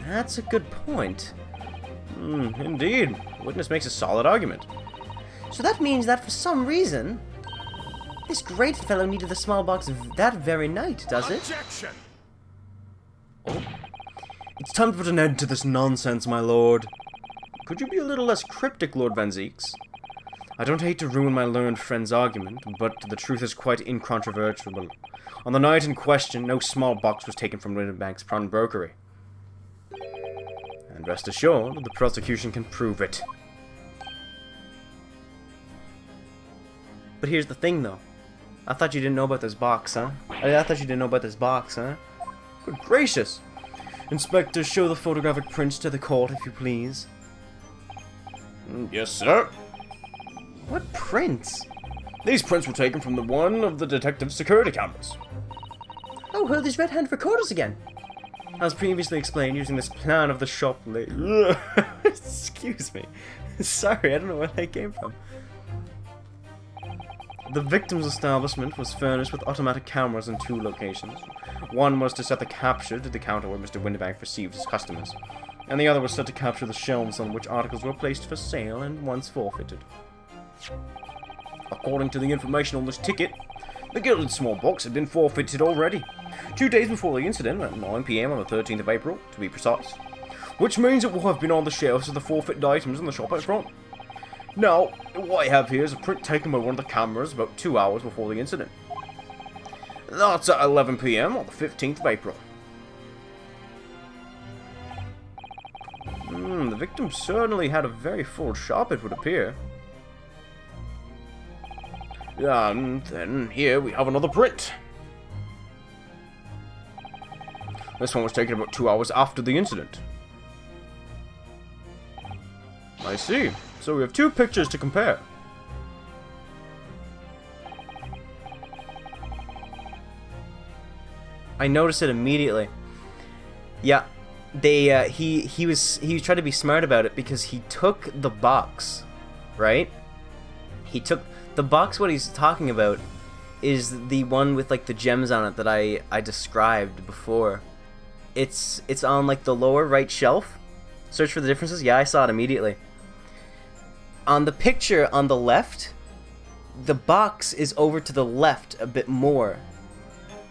That's a good point. Indeed. The witness makes a solid argument. So that means that for some reason, this great fellow needed the small box that very night, does it? Objection! Oh. It's time to put an end to this nonsense, my lord. Could you be a little less cryptic, Lord Van Zieks? I don't hate to ruin my learned friend's argument, but the truth is quite incontrovertible. On the night in question, no small box was taken from Windenbank's pawnbrokery. And rest assured, the prosecution can prove it. But here's the thing, though. I thought you didn't know about this box, huh? I thought you didn't know about this box, huh? Good gracious! Inspector, show the photographic prints to the court, if you please. Yes, sir. What prints? These prints were taken from one of the detective's security cameras. Oh, who are these red-handed recorders again? As previously explained, using this plan of the shop Excuse me. Sorry, I don't know where that came from. The victim's establishment was furnished with automatic cameras in 2 locations. One was to set the capture to the counter where Mr. Windenbank received his customers, and the other was set to capture the shelves on which articles were placed for sale and once forfeited. According to the information on this ticket, the gilded small box had been forfeited already, 2 days before the incident at 9 PM on the 13th of April, to be precise, which means it will have been on the shelves of the forfeited items in the shop out front. Now, what I have here is a print taken by one of the cameras about 2 hours before the incident. That's at 11 PM on the 15th of April. The victim certainly had a very full shop, it would appear. And then here we have another print. This one was taken about 2 hours after the incident. I see. So we have 2 pictures to compare. I noticed it immediately. Yeah, he was trying to be smart about it because he took the box, right? He took the box. What he's talking about is the one with like the gems on it that I described before. It's on like the lower right shelf. Search for the differences. Yeah, I saw it immediately. On the picture on the left, the box is over to the left a bit more.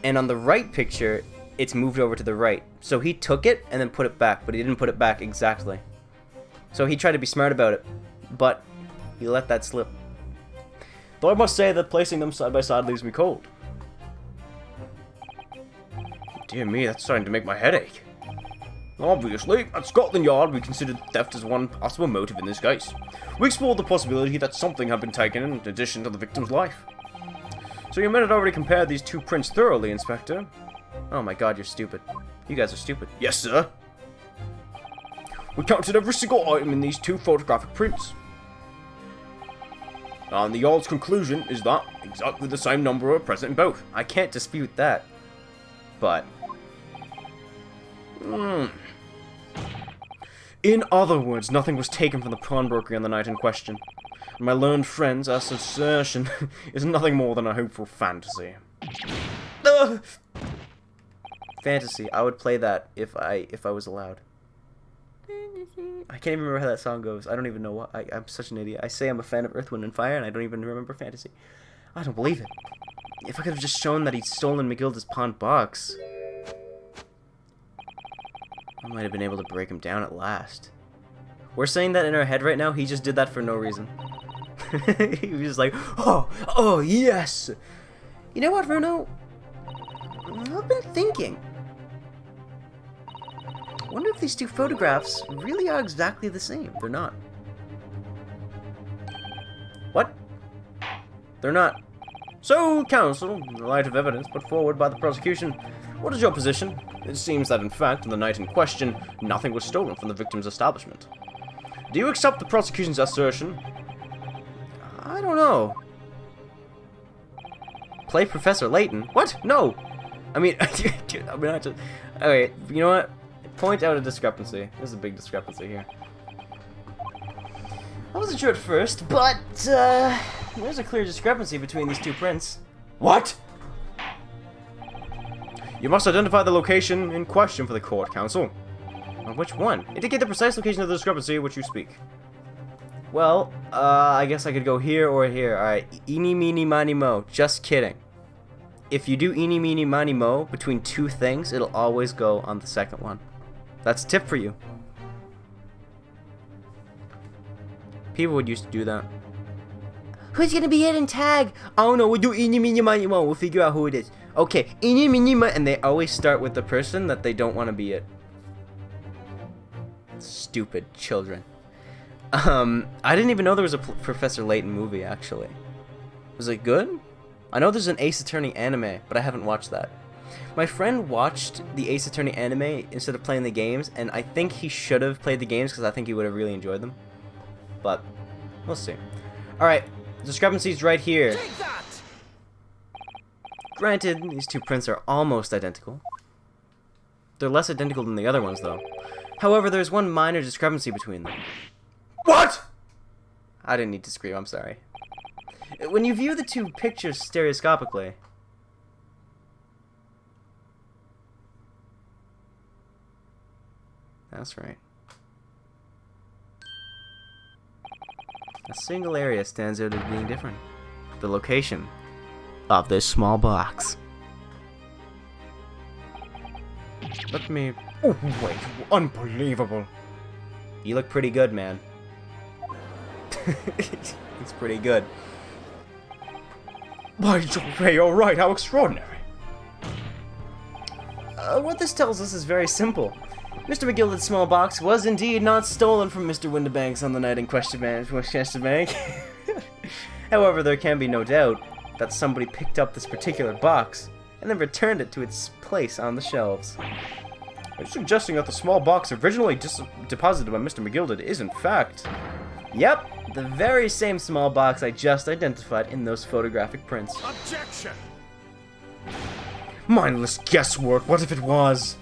And on the right picture, it's moved over to the right. So he took it and then put it back, but he didn't put it back exactly. So he tried to be smart about it, but he let that slip. Though I must say that placing them side by side leaves me cold. Dear me, that's starting to make my head ache. Obviously, at Scotland Yard, we considered theft as one possible motive in this case. We explored the possibility that something had been taken in addition to the victim's life. So you may have already compared these 2 prints thoroughly, Inspector. Oh my god, you're stupid. You guys are stupid. Yes, sir. We counted every single item in these 2 photographic prints. And the Yard's conclusion is that exactly the same number are present in both. I can't dispute that. But in other words, nothing was taken from the pawnbroker on the night in question. And my learned friend's assertion is nothing more than a hopeful fantasy. fantasy. I would play that if I was allowed. I can't even remember how that song goes. I don't even know what. I'm such an idiot. I say I'm a fan of Earth, Wind, and Fire, and I don't even remember fantasy. I don't believe it. If I could have just shown that he'd stolen McGilda's pawned box, I might have been able to break him down at last. We're saying that in our head right now. He just did that for no reason. He was just like, oh, yes. You know what, Bruno? I've been thinking. I wonder if these two photographs really are exactly the same. They're not. What? They're not. So, counsel, in the light of evidence put forward by the prosecution, what is your position? It seems that, in fact, on the night in question, nothing was stolen from the victim's establishment. Do you accept the prosecution's assertion? I don't know. Play Professor Layton? What? No! I mean, okay, you know what? Point out a discrepancy. There's a big discrepancy here. I wasn't sure at first, but, there's a clear discrepancy between these two prints. What? You must identify the location in question for the court, counsel. Which one? Indicate the precise location of the discrepancy which you speak. Well, I guess I could go here or here. Alright, eeny, meeny, miny, mo. Just kidding. If you do eeny, meeny, miny, mo between two things, it'll always go on the second one. That's a tip for you. People would used to do that. Who's gonna be hidden tag? Oh no, we'll do eeny, meeny, miny, mo. We'll figure out who it is. Okay, eeny, meeny, miny, and they always start with the person that they don't want to be it. Stupid children. I didn't even know there was a Professor Layton movie, actually. Was it good? I know there's an Ace Attorney anime, but I haven't watched that. My friend watched the Ace Attorney anime instead of playing the games, and I think he should have played the games because I think he would have really enjoyed them. But, we'll see. Alright, discrepancies right here. Take that! Granted, these two prints are almost identical. They're less identical than the other ones, though. However, there's one minor discrepancy between them. What? I didn't need to scream, I'm sorry. When you view the two pictures stereoscopically... That's right. A single area stands out as being different. The location of this small box. Let me... Oh, wait. Unbelievable. You look pretty good, man. It's pretty good. By Jove, you're right. How extraordinary. What this tells us is very simple. Mr. McGilden's small box was indeed not stolen from Mr. Windibanks on the night in question. However, there can be no doubt that somebody picked up this particular box and then returned it to its place on the shelves. Are you suggesting that the small box originally deposited by Mr. McGilded is in fact... Yep, the very same small box I just identified in those photographic prints. Objection! Mindless guesswork. What if it was?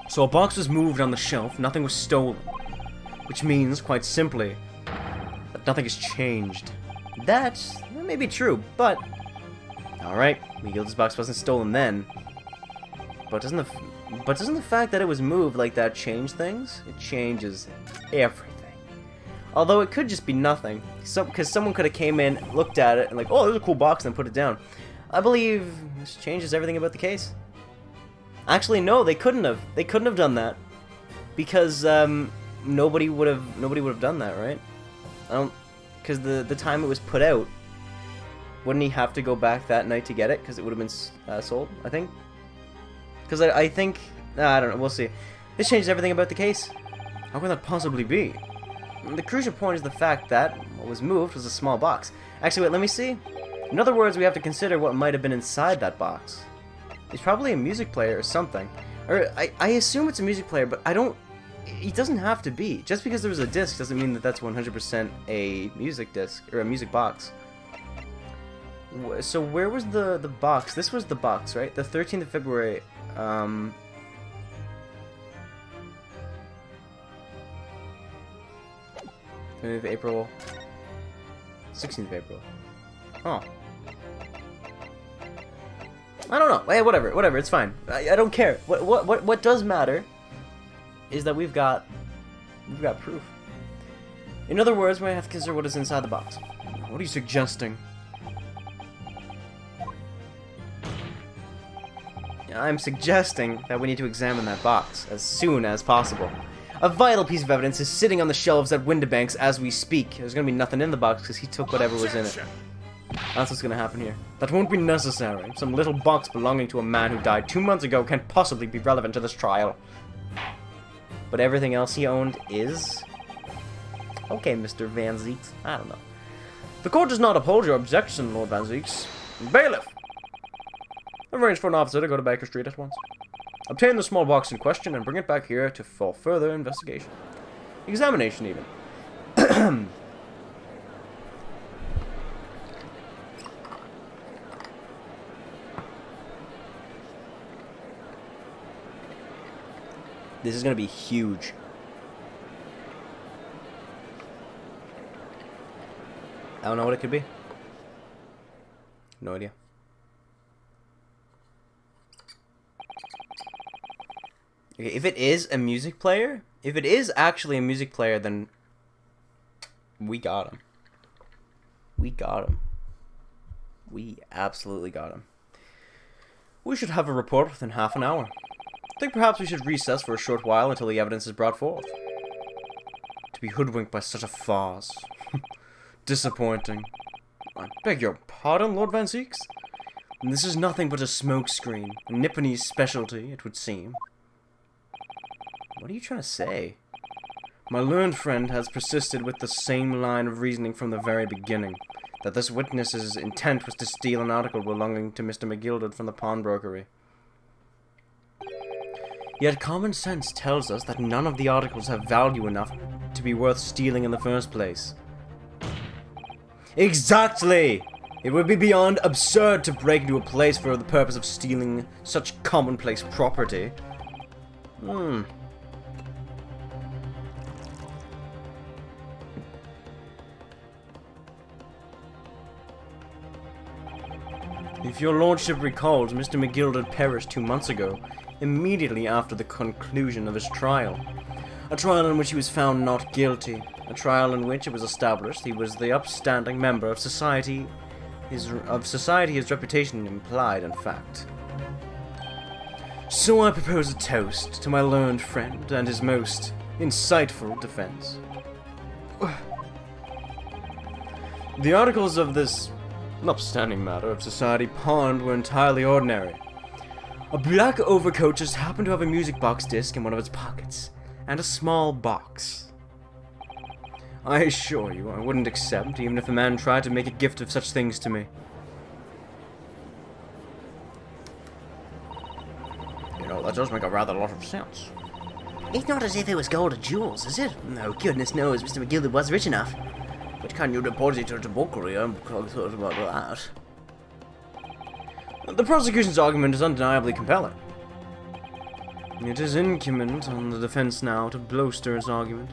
So a box was moved on the shelf, nothing was stolen. Which means, quite simply, that nothing has changed. That may be true, but... Alright, McGilden's box wasn't stolen then. But doesn't the fact that it was moved like that change things? It changes everything. Although it could just be nothing. Because someone could have came in, looked at it, and like, oh, there's a cool box, and then put it down. I believe this changes everything about the case. Actually, no, they couldn't have. They couldn't have done that. Because, nobody would have done that, right? Because the time it was put out, wouldn't he have to go back that night to get it? Because it would have been sold, I think. Because I think... I don't know, we'll see. This changes everything about the case. How can that possibly be? The crucial point is the fact that what was moved was a small box. Actually, wait, let me see. In other words, we have to consider what might have been inside that box. It's probably a music player or something. Or, I assume it's a music player, but I don't... It doesn't have to be. Just because there was a disc doesn't mean that that's 100% a music disc, or a music box. So where was the box? This was the box, right? The 13th of February... 20th of April, 16th of April. Oh. I don't know. Hey, whatever. It's fine. I don't care. What does matter is that we've got proof. In other words, we have to consider what is inside the box. What are you suggesting? I'm suggesting that we need to examine that box as soon as possible. A vital piece of evidence is sitting on the shelves at Windibank's as we speak. There's gonna be nothing in the box because he took whatever was in it. That's what's gonna happen here. That won't be necessary. Some little box belonging to a man who died 2 months ago can't possibly be relevant to this trial. But everything else he owned is? Okay, Mr. Van Zieks. I don't know. The court does not uphold your objection, Lord Van Zieks. Bailiff! Arrange for an officer to go to Baker Street at once. Obtain the small box in question and bring it back here for further investigation. Examination, even. This is going to be huge. I don't know what it could be. No idea. Okay, if it is a music player, if it is actually a music player, then we got him. We got him. We absolutely got him. We should have a report within half an hour. I think perhaps we should recess for a short while until the evidence is brought forth. To be hoodwinked by such a farce. Disappointing. I beg your pardon, Lord Van Zieks? This is nothing but a smokescreen. A Nipponese specialty, it would seem. What are you trying to say? My learned friend has persisted with the same line of reasoning from the very beginning, that this witness's intent was to steal an article belonging to Mr. McGilded from the pawnbrokery. Yet common sense tells us that none of the articles have value enough to be worth stealing in the first place. Exactly! It would be beyond absurd to break into a place for the purpose of stealing such commonplace property. If your lordship recalls, Mr. McGilded perished 2 months ago, immediately after the conclusion of his trial. A trial in which he was found not guilty. A trial in which it was established he was the upstanding member of society. His reputation implied, in fact. So I propose a toast to my learned friend and his most insightful defense. The articles of this upstanding matter of society pawned were entirely ordinary. A black overcoat just happened to have a music box disc in one of its pockets, and a small box. I assure you, I wouldn't accept, even if a man tried to make a gift of such things to me. You know, that does make a rather lot of sense. It's not as if it was gold or jewels, is it? No, goodness knows Mr. McGilded was rich enough. But can you deposit it to bookery? I'm thought about that. The prosecution's argument is undeniably compelling. It is incumbent on the defense now to bolster its argument.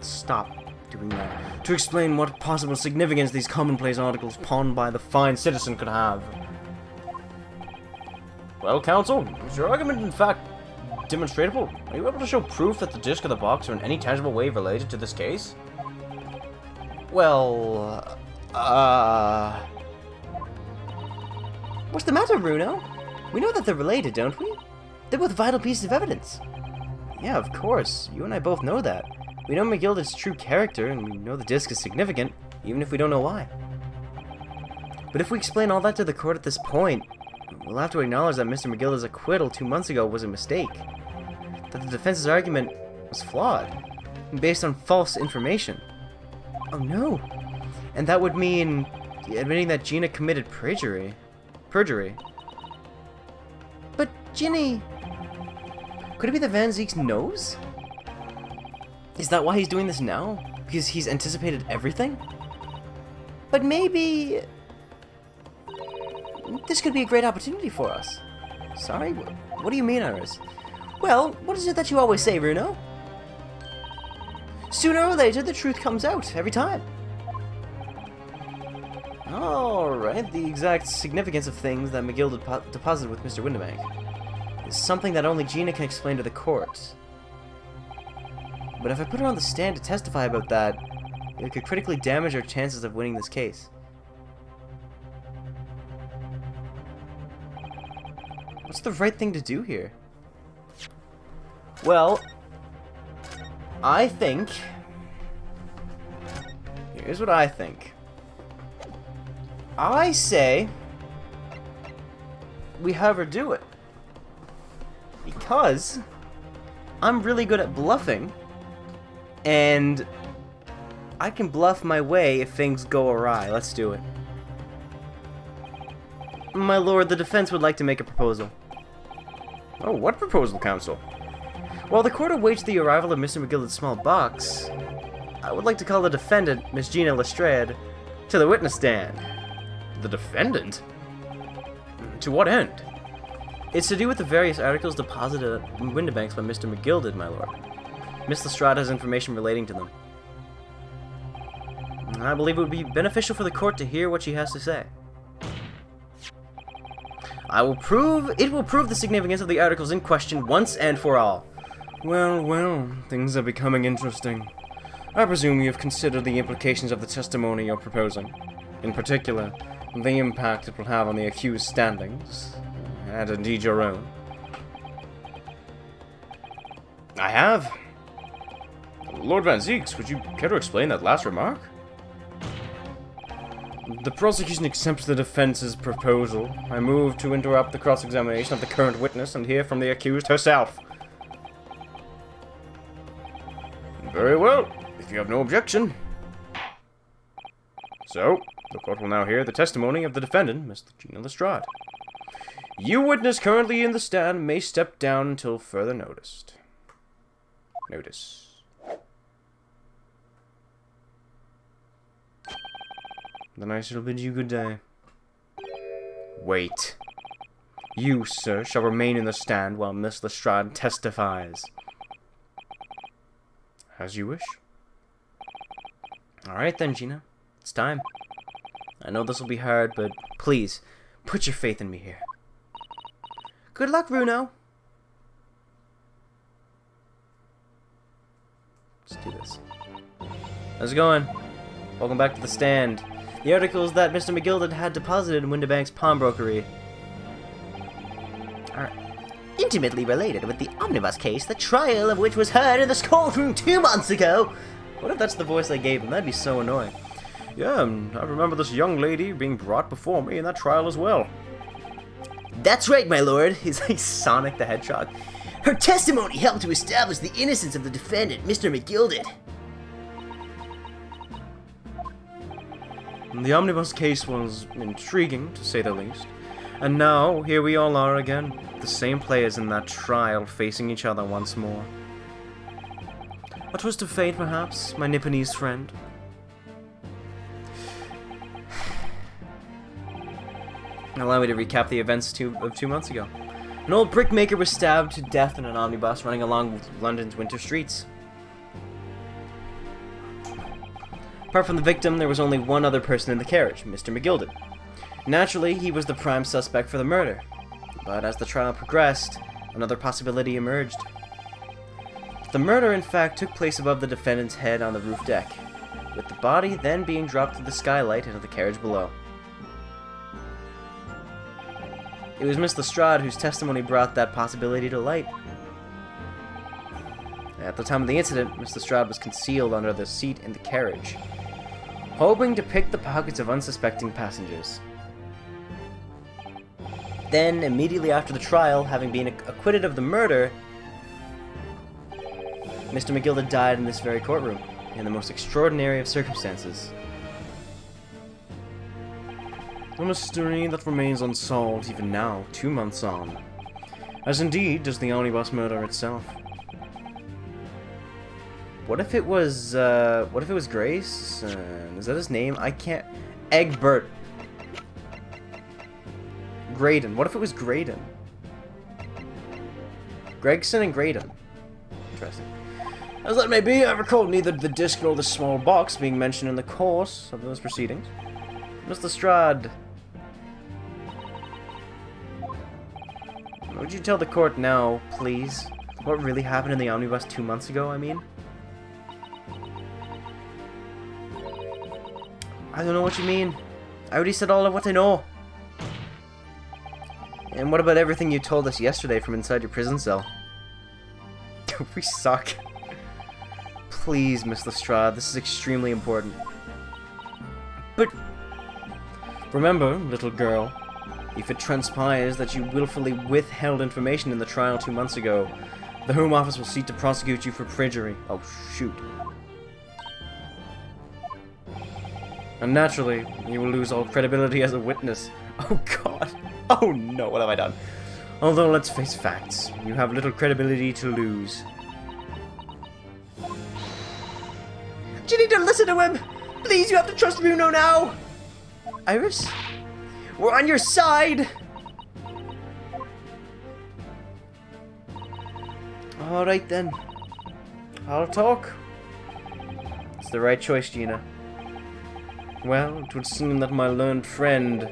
Stop doing that. To explain what possible significance these commonplace articles pawned by the fine citizen could have. Well, counsel, is your argument in fact demonstrable? Are you able to show proof that the disc of the box are in any tangible way related to this case? Well, What's the matter, Bruno? We know that they're related, don't we? They're both vital pieces of evidence. yeah, of course. You and I both know that. We know McGilded's true character, and we know the disc is significant, even if we don't know why. But if we explain all that to the court at this point, we'll have to acknowledge that Mr. McGilded's acquittal 2 months ago was a mistake. That the defense's argument was flawed, and based on false information. Oh no! And that would mean admitting that Gina committed perjury. But Ginny... Could it be that Van Zieks knows? Is that why he's doing this now? Because he's anticipated everything? But maybe... this could be a great opportunity for us. Sorry? What do you mean, Iris? Well, what is it that you always say, Bruno? Sooner or later, the truth comes out, every time. Alright, the exact significance of things that McGilded deposited with Mr. Windibank is something that only Gina can explain to the court. But if I put her on the stand to testify about that, it could critically damage our chances of winning this case. What's the right thing to do here? Well, I think... Here's what I think. I say... we have her do it. Because... I'm really good at bluffing. And... I can bluff my way if things go awry. Let's do it. My lord, the defense would like to make a proposal. Oh, what proposal, counsel? While the court awaits the arrival of Mr. McGillicud's small box, I would like to call the defendant, Miss Gina Lestrade, to the witness stand. The defendant? To what end? It's to do with the various articles deposited in Windibanks by Mr. McGillicud, my lord. Miss Lestrade has information relating to them. I believe it would be beneficial for the court to hear what she has to say. It will prove the significance of the articles in question once and for all. Well, well, things are becoming interesting. I presume you have considered the implications of the testimony you're proposing. In particular, the impact it will have on the accused standings, and indeed your own. I have. Lord Van Zieks, would you care to explain that last remark? The prosecution accepts the defense's proposal. I move to interrupt the cross-examination of the current witness and hear from the accused herself. Very well, if you have no objection. So, the court will now hear the testimony of the defendant, Miss Gina Lestrade. You witness currently in the stand may step down until further notice. Then I shall bid you good day. Wait. You, sir, shall remain in the stand while Miss Lestrade testifies. As you wish. Alright then, Gina. It's time. I know this will be hard, but please, put your faith in me here. Good luck, Bruno. Let's do this. How's it going? Welcome back to the stand. The articles that Mr. McGillicud had deposited in Windibank's pawnbrokery are intimately related with the omnibus case, the trial of which was heard in this courtroom 2 months ago. What if that's the voice I gave him? That'd be so annoying. Yeah, I remember this young lady being brought before me in that trial as well. That's right, my lord. He's like Sonic the Hedgehog. Her testimony helped to establish the innocence of the defendant, Mr. McGillicud. The omnibus case was intriguing, to say the least. And now, here we all are again, the same players in that trial, facing each other once more. A twist of fate, perhaps, my Nipponese friend? Allow me to recap the events of 2 months ago. An old brickmaker was stabbed to death in an omnibus running along London's winter streets. Apart from the victim, there was only one other person in the carriage, Mr. McGillicud. Naturally, he was the prime suspect for the murder. But as the trial progressed, another possibility emerged. The murder, in fact, took place above the defendant's head on the roof deck, with the body then being dropped through the skylight into the carriage below. It was Miss Lestrade whose testimony brought that possibility to light. At the time of the incident, Miss Lestrade was concealed under the seat in the carriage, hoping to pick the pockets of unsuspecting passengers. Then, immediately after the trial, having been acquitted of the murder, Mr. McGillicud died in this very courtroom, in the most extraordinary of circumstances. A mystery that remains unsolved even now, 2 months on. As indeed does the omnibus murder itself. What if it was Grace? Is that his name? I can't... Egbert. Graydon. What if it was Graydon? Gregson and Graydon. Interesting. As that may be, I recall neither the disc nor the small box being mentioned in the course of those proceedings. Miss Lestrade, would you tell the court now, please, what really happened in the omnibus 2 months ago, I mean? I don't know what you mean. I already said all of what I know. And what about everything you told us yesterday from inside your prison cell? We suck. Please, Miss Lestrade, this is extremely important. But remember, little girl, if it transpires that you willfully withheld information in the trial 2 months ago, the Home Office will seek to prosecute you for perjury. Oh, shoot. And naturally, you will lose all credibility as a witness. Oh god. Oh no, what have I done? Although, let's face facts. You have little credibility to lose. You need to listen to him! Please, you have to trust Bruno now! Iris? We're on your side! Alright then. I'll talk. It's the right choice, Gina. Well, it would seem that my learned friend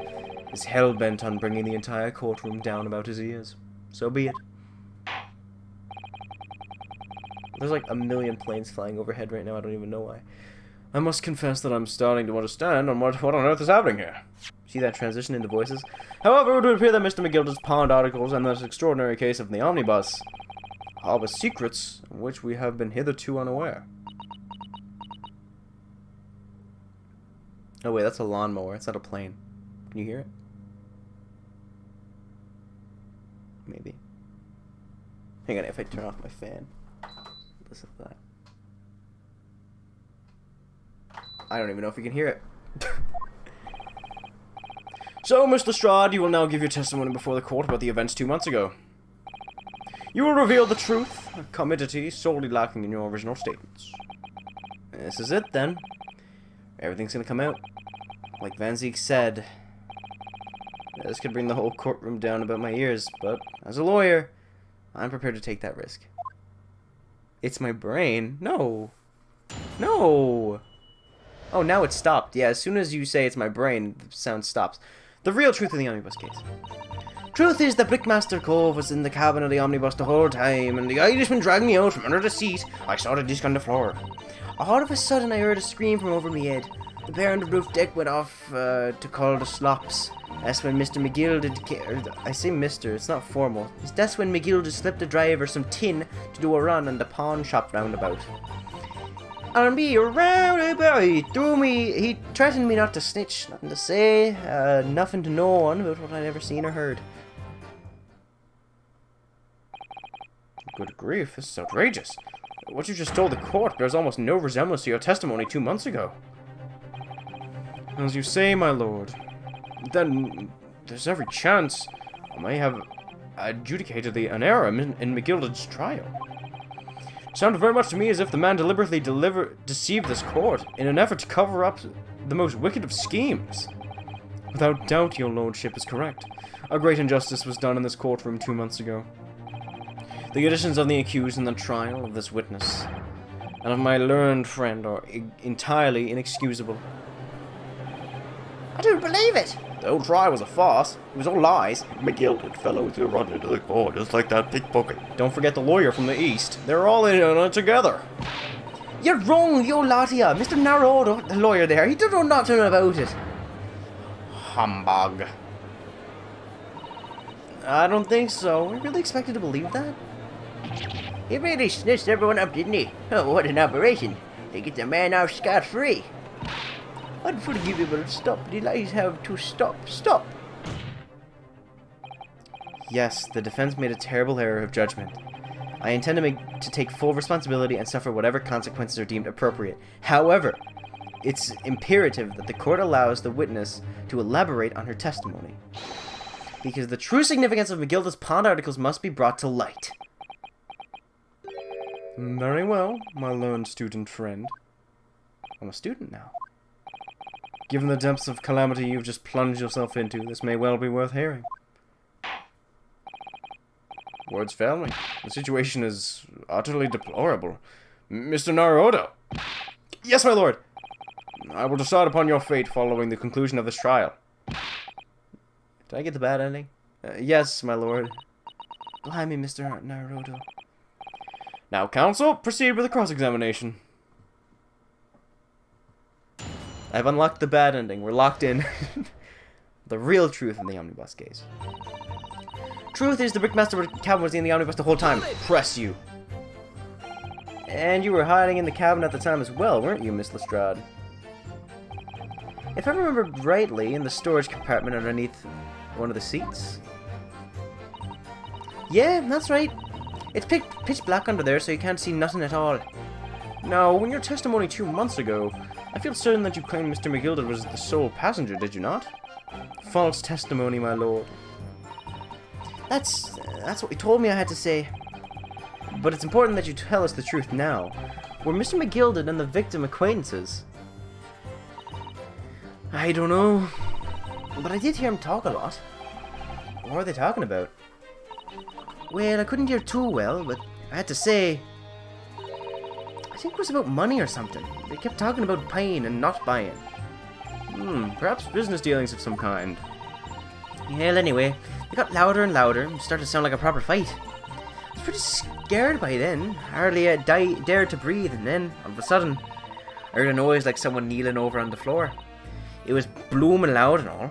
is hell-bent on bringing the entire courtroom down about his ears. So be it. There's like a million planes flying overhead right now, I don't even know why. I must confess that I'm starting to understand on what on earth is happening here. See that transition into voices? However, it would appear that Mr. McGilda's pawned articles and this extraordinary case of the omnibus harbor secrets of which we have been hitherto unaware. Oh wait, that's a lawnmower, it's not a plane. Can you hear it? Maybe. Hang on, if I turn off my fan. Listen to that. I don't even know if you can hear it. So, Mr. Lestrade, you will now give your testimony before the court about the events 2 months ago. You will reveal the truth, a commodity sorely lacking in your original statements. This is it, then. Everything's gonna come out. Like Van Ziek said. This could bring the whole courtroom down about my ears, but as a lawyer, I'm prepared to take that risk. It's my brain? No. No! Oh, now it stopped. Yeah, as soon as you say it's my brain, the sound stops. The real truth in the omnibus case. Truth is that Brickmaster Cove was in the cabin of the omnibus the whole time, and the Irishman dragged me out from under the seat. I saw the disc on the floor. All of a sudden, I heard a scream from over me head. The pair on the roof deck went off to call the slops. That's when Mr. McGill I say Mr., it's not formal. That's when McGill just slipped the driver some tin to do a run on the pawn shop roundabout. On me roundabout, he threatened me not to snitch, nothing to say, nothing to no one about what I'd ever seen or heard. Good grief, this is outrageous. What you just told the court bears almost no resemblance to your testimony 2 months ago. As you say, my lord, then there's every chance I may have adjudicated an error in McGilded's trial. It sounded very much to me as if the man deliberately deceived this court in an effort to cover up the most wicked of schemes. Without doubt, your lordship is correct. A great injustice was done in this courtroom 2 months ago. The additions of the accused in the trial of this witness and of my learned friend are entirely inexcusable. I don't believe it! The whole trial was a farce. It was all lies. McGilded fellows who run into the court just like that pickpocket. Don't forget the lawyer from the east. They're all in on it together. You're wrong, you lot here. Mr. Narodo, the lawyer there, he don't know nothing about it. Humbug. I don't think so. We really expected to believe that? He really snitched everyone up, didn't he? Oh, what an operation. They get the man off scot-free. Unforgivable. Stop. The lies have to stop. Stop. Yes, the defense made a terrible error of judgment. I intend to take full responsibility and suffer whatever consequences are deemed appropriate. However, it's imperative that the court allows the witness to elaborate on her testimony, because the true significance of McGilda's pawned articles must be brought to light. Very well, my learned student friend. I'm a student now. Given the depths of calamity you've just plunged yourself into, this may well be worth hearing. Words fail me. The situation is utterly deplorable. Mr. Narodo! Yes, my lord! I will decide upon your fate following the conclusion of this trial. Did I get the bad ending? Yes, my lord. Blimey, Mr. Narodo. Now, counsel, proceed with the cross-examination. I've unlocked the bad ending. We're locked in. The real truth in the omnibus case. Truth is the Brickmaster cabin was in the omnibus the whole time. Press you. And you were hiding in the cabin at the time as well, weren't you, Miss Lestrade? If I remember rightly, in the storage compartment underneath one of the seats. Yeah, that's right. It's pitch black under there, so you can't see nothing at all. Now, in your testimony 2 months ago, I feel certain that you claimed Mr. McGilded was the sole passenger, did you not? False testimony, my lord. That's what you told me I had to say. But it's important that you tell us the truth now. Were Mr. McGilded and the victim acquaintances? I don't know. But I did hear him talk a lot. What were they talking about? Well, I couldn't hear too well, but I had to say... I think it was about money or something. They kept talking about buying and not buying. Perhaps business dealings of some kind. Well, anyway, they got louder and louder and started to sound like a proper fight. I was pretty scared by then. Hardly dared to breathe, and then, all of a sudden, I heard a noise like someone kneeling over on the floor. It was blooming loud and all.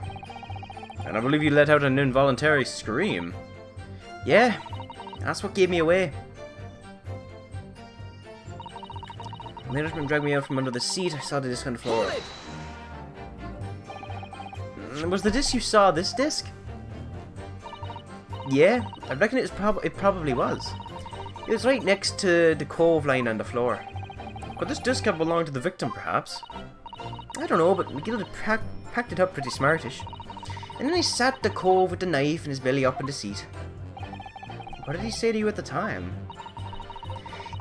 And I believe you let out an involuntary scream. Yeah, that's what gave me away. When the Irishman dragged me out from under the seat, I saw the disc on the floor. Was the disc you saw this disc? Yeah, I reckon it probably was. It was right next to the cove lying on the floor. Could this disc have belonged to the victim, perhaps? I don't know, but McGill had packed it up pretty smartish. And then he sat the cove with the knife and his belly up in the seat. What did he say to you at the time?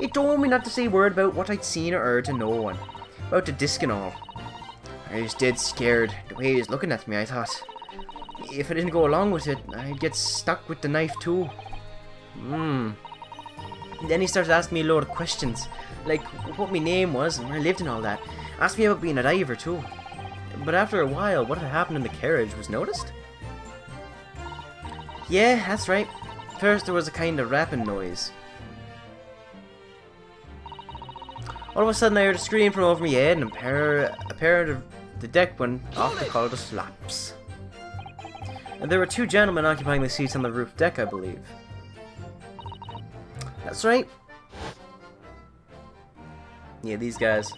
He told me not to say a word about what I'd seen or heard to no one. About the disc and all. I was dead scared. The way he was looking at me, I thought, if I didn't go along with it, I'd get stuck with the knife too. Then he started asking me a load of questions, like what my name was and where I lived and all that. Asked me about being a diver too. But after a while, what had happened in the carriage was noticed. Yeah, that's right. First there was a kind of rapping noise. All of a sudden I heard a scream from over my head, and a pair of the deck went off to call the slaps. And there were 2 gentlemen occupying the seats on the roof deck, I believe. That's right. Yeah, these guys.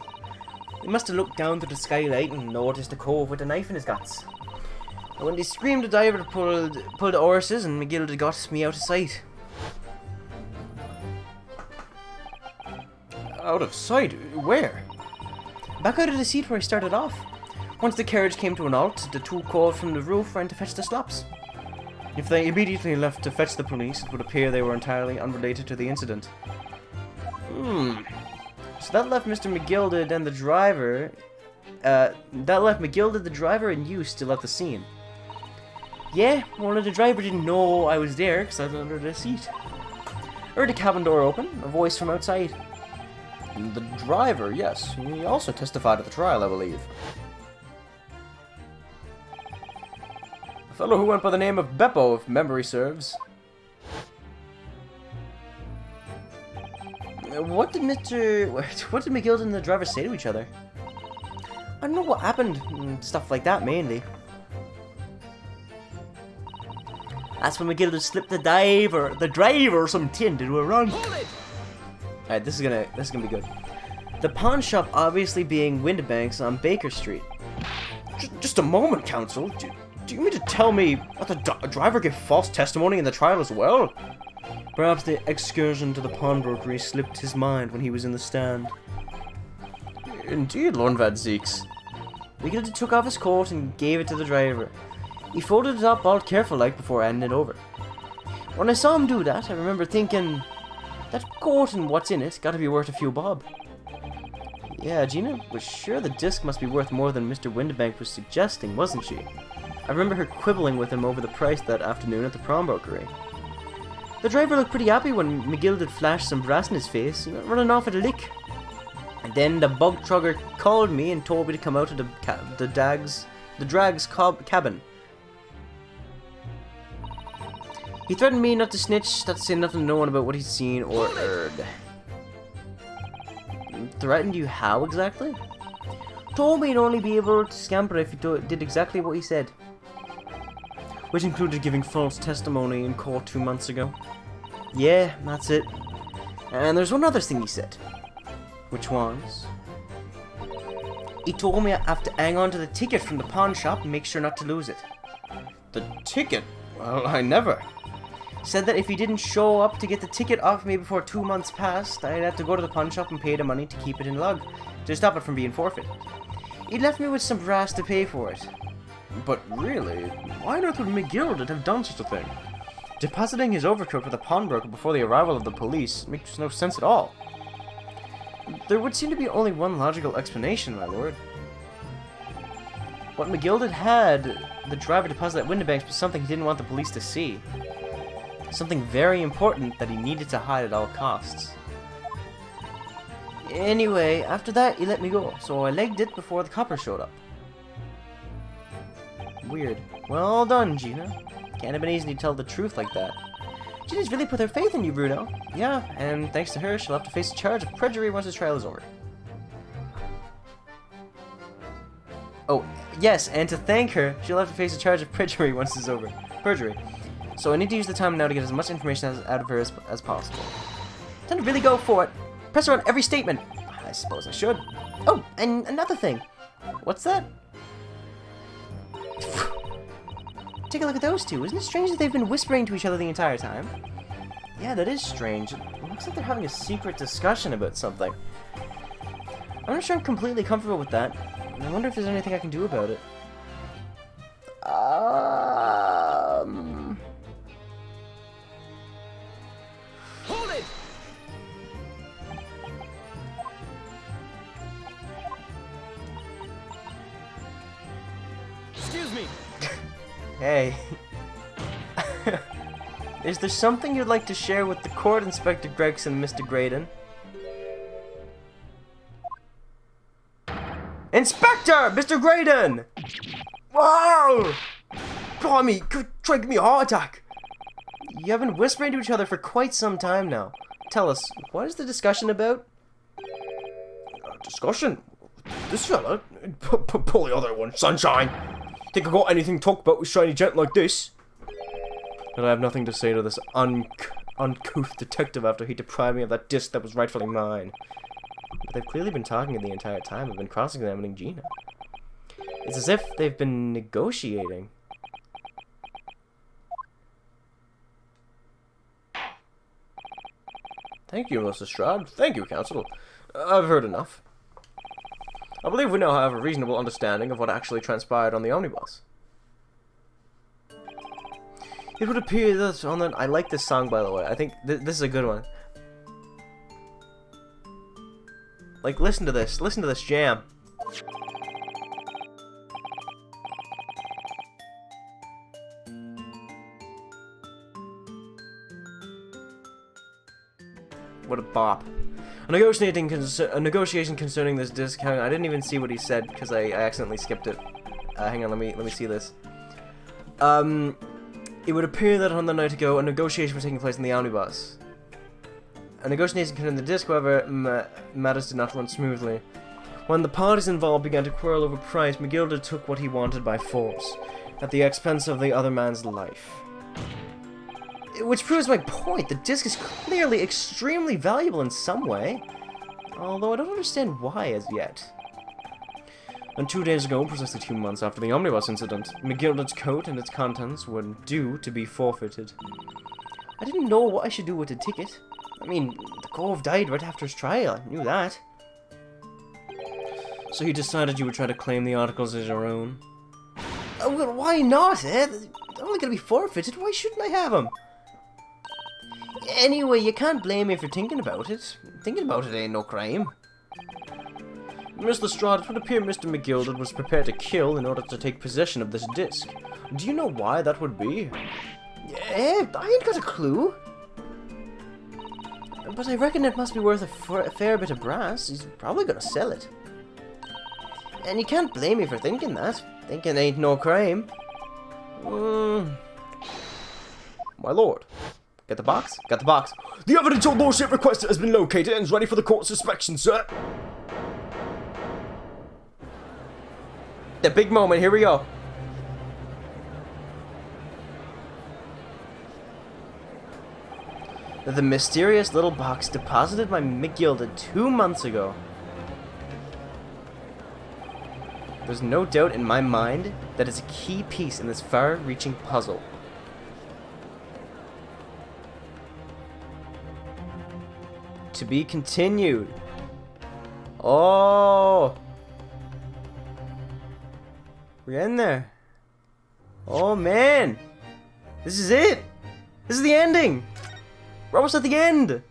They must have looked down through the skylight and noticed a cove with a knife in his guts. And when they screamed, the diver pulled the horses, and McGill got me out of sight. Out of sight? Where? Back out of the seat where I started off. Once the carriage came to an halt, the 2 cove from the roof ran to fetch the slops. If they immediately left to fetch the police, it would appear they were entirely unrelated to the incident. So that left Mr. McGilded and the driver... that left McGilded, the driver, and you still at the scene. Yeah, well, the driver didn't know I was there because I was under the seat. I heard the cabin door open, a voice from outside. The driver, yes. He also testified at the trial, I believe. A fellow who went by the name of Beppo, if memory serves. What did McGill and the driver say to each other? I don't know what happened and stuff like that, mainly. That's when McGill slipped the driver some tin to do a run. Alright, this is gonna be good. The pawn shop obviously being Windibank's on Baker Street. Just a moment, counsel. Do you mean to tell me that the driver gave false testimony in the trial as well? Perhaps the excursion to the pawnbrokery slipped his mind when he was in the stand. Indeed, Lord Van Zeeks. McGill took off his coat and gave it to the driver. He folded it up all careful-like before handing it over. When I saw him do that, I remember thinking, that coat and what's in it gotta be worth a few bob. Yeah, Gina was sure the disc must be worth more than Mr. Windibank was suggesting, wasn't she? I remember her quibbling with him over the price that afternoon at the pawnbrokery. The driver looked pretty happy when McGill had flashed some brass in his face, running off at a lick. And then the bug trugger called me and told me to come out of the drag's cabin. He threatened me not to snitch, not to say nothing to no one about what he'd seen or heard. Threatened you how exactly? Told me he'd only be able to scamper if he did exactly what he said. Which included giving false testimony in court 2 months ago. Yeah, that's it. And there's one other thing he said. Which was? He told me I have to hang on to the ticket from the pawn shop and make sure not to lose it. The ticket? Well, I never. Said that if he didn't show up to get the ticket off me before 2 months passed, I'd have to go to the pawn shop and pay the money to keep it in lug, to stop it from being forfeited. He left me with some brass to pay for it. But really, why on earth would McGilded have done such a thing? Depositing his overcoat with a pawnbroker before the arrival of the police makes no sense at all. There would seem to be only one logical explanation, my lord. What McGilded had the driver deposit at Windibanks was something he didn't want the police to see. Something very important that he needed to hide at all costs. Anyway, after that, he let me go, so I legged it before the coppers showed up. Weird. Well done, Gina. Can't have been easy to tell the truth like that. Gina's really put her faith in you, Bruno. Yeah, and thanks to her, she'll have to face a charge of perjury once his trial is over. Oh, yes, and to thank her, she'll have to face a charge of perjury once it's over. Perjury. So I need to use the time now to get as much information out of her as possible. Time to really go for it. Press her on every statement. I suppose I should. Oh, and another thing. What's that? Take a look at those two. Isn't it strange that they've been whispering to each other the entire time? Yeah, that is strange. It looks like they're having a secret discussion about something. I'm not sure I'm completely comfortable with that. I wonder if there's anything I can do about it. Hold it! Excuse me. Hey. Is there something you'd like to share with the court, Inspector Gregson, Mr. Graydon? Inspector! Mr. Graydon! Wow! Blimey, try to give me a heart attack! You have been whispering to each other for quite some time now. Tell us, what is the discussion about? Discussion? This fella? Pull the other one, sunshine! Think I got anything to talk about with shiny gent like this? And I have nothing to say to this uncouth detective after he deprived me of that disc that was rightfully mine. But they've clearly been talking the entire time and been cross-examining Gina. It's as if they've been negotiating. Thank you, Mr. Strahd. Thank you, Counsel. I've heard enough. I believe we now have a reasonable understanding of what actually transpired on the omnibus. It would appear that on the... I like this song, by the way. I think this is a good one. Like, listen to this. Listen to this jam. What a bop. A negotiation concerning this discount. I didn't even see what he said because I accidentally skipped it. Hang on, let me see this. It would appear that on the night ago, a negotiation was taking place in the omnibus. A negotiation concerning the disc, however, matters did not run smoothly. When the parties involved began to quarrel over price, McGilded took what he wanted by force, at the expense of the other man's life. Which proves my point. The disc is clearly extremely valuable in some way, although I don't understand why as yet. And 2 days ago, precisely 2 months after the omnibus incident, McGilded's coat and its contents were due to be forfeited. I didn't know what I should do with the ticket. I mean, the Cove died right after his trial. I knew that. So you decided you would try to claim the articles as your own? Oh, well, why not, eh? They're only gonna be forfeited. Why shouldn't I have them? Anyway, you can't blame me for thinking about it. Thinking about it ain't no crime. Mr. Strahd, it would appear Mr. McGilded was prepared to kill in order to take possession of this disc. Do you know why that would be? I ain't got a clue. But I reckon it must be worth a fair bit of brass. He's probably gonna sell it. And you can't blame me for thinking that. Thinking ain't no crime. My lord. Get the box? Got the box. The evidence your lordship requested has been located and is ready for the court's inspection, sir. The big moment, here we go. that the mysterious little box deposited by McGilda 2 months ago. There's no doubt in my mind that it's a key piece in this far-reaching puzzle. To be continued. Oh! We're getting there. Oh man! This is it! This is the ending! We're almost at the end!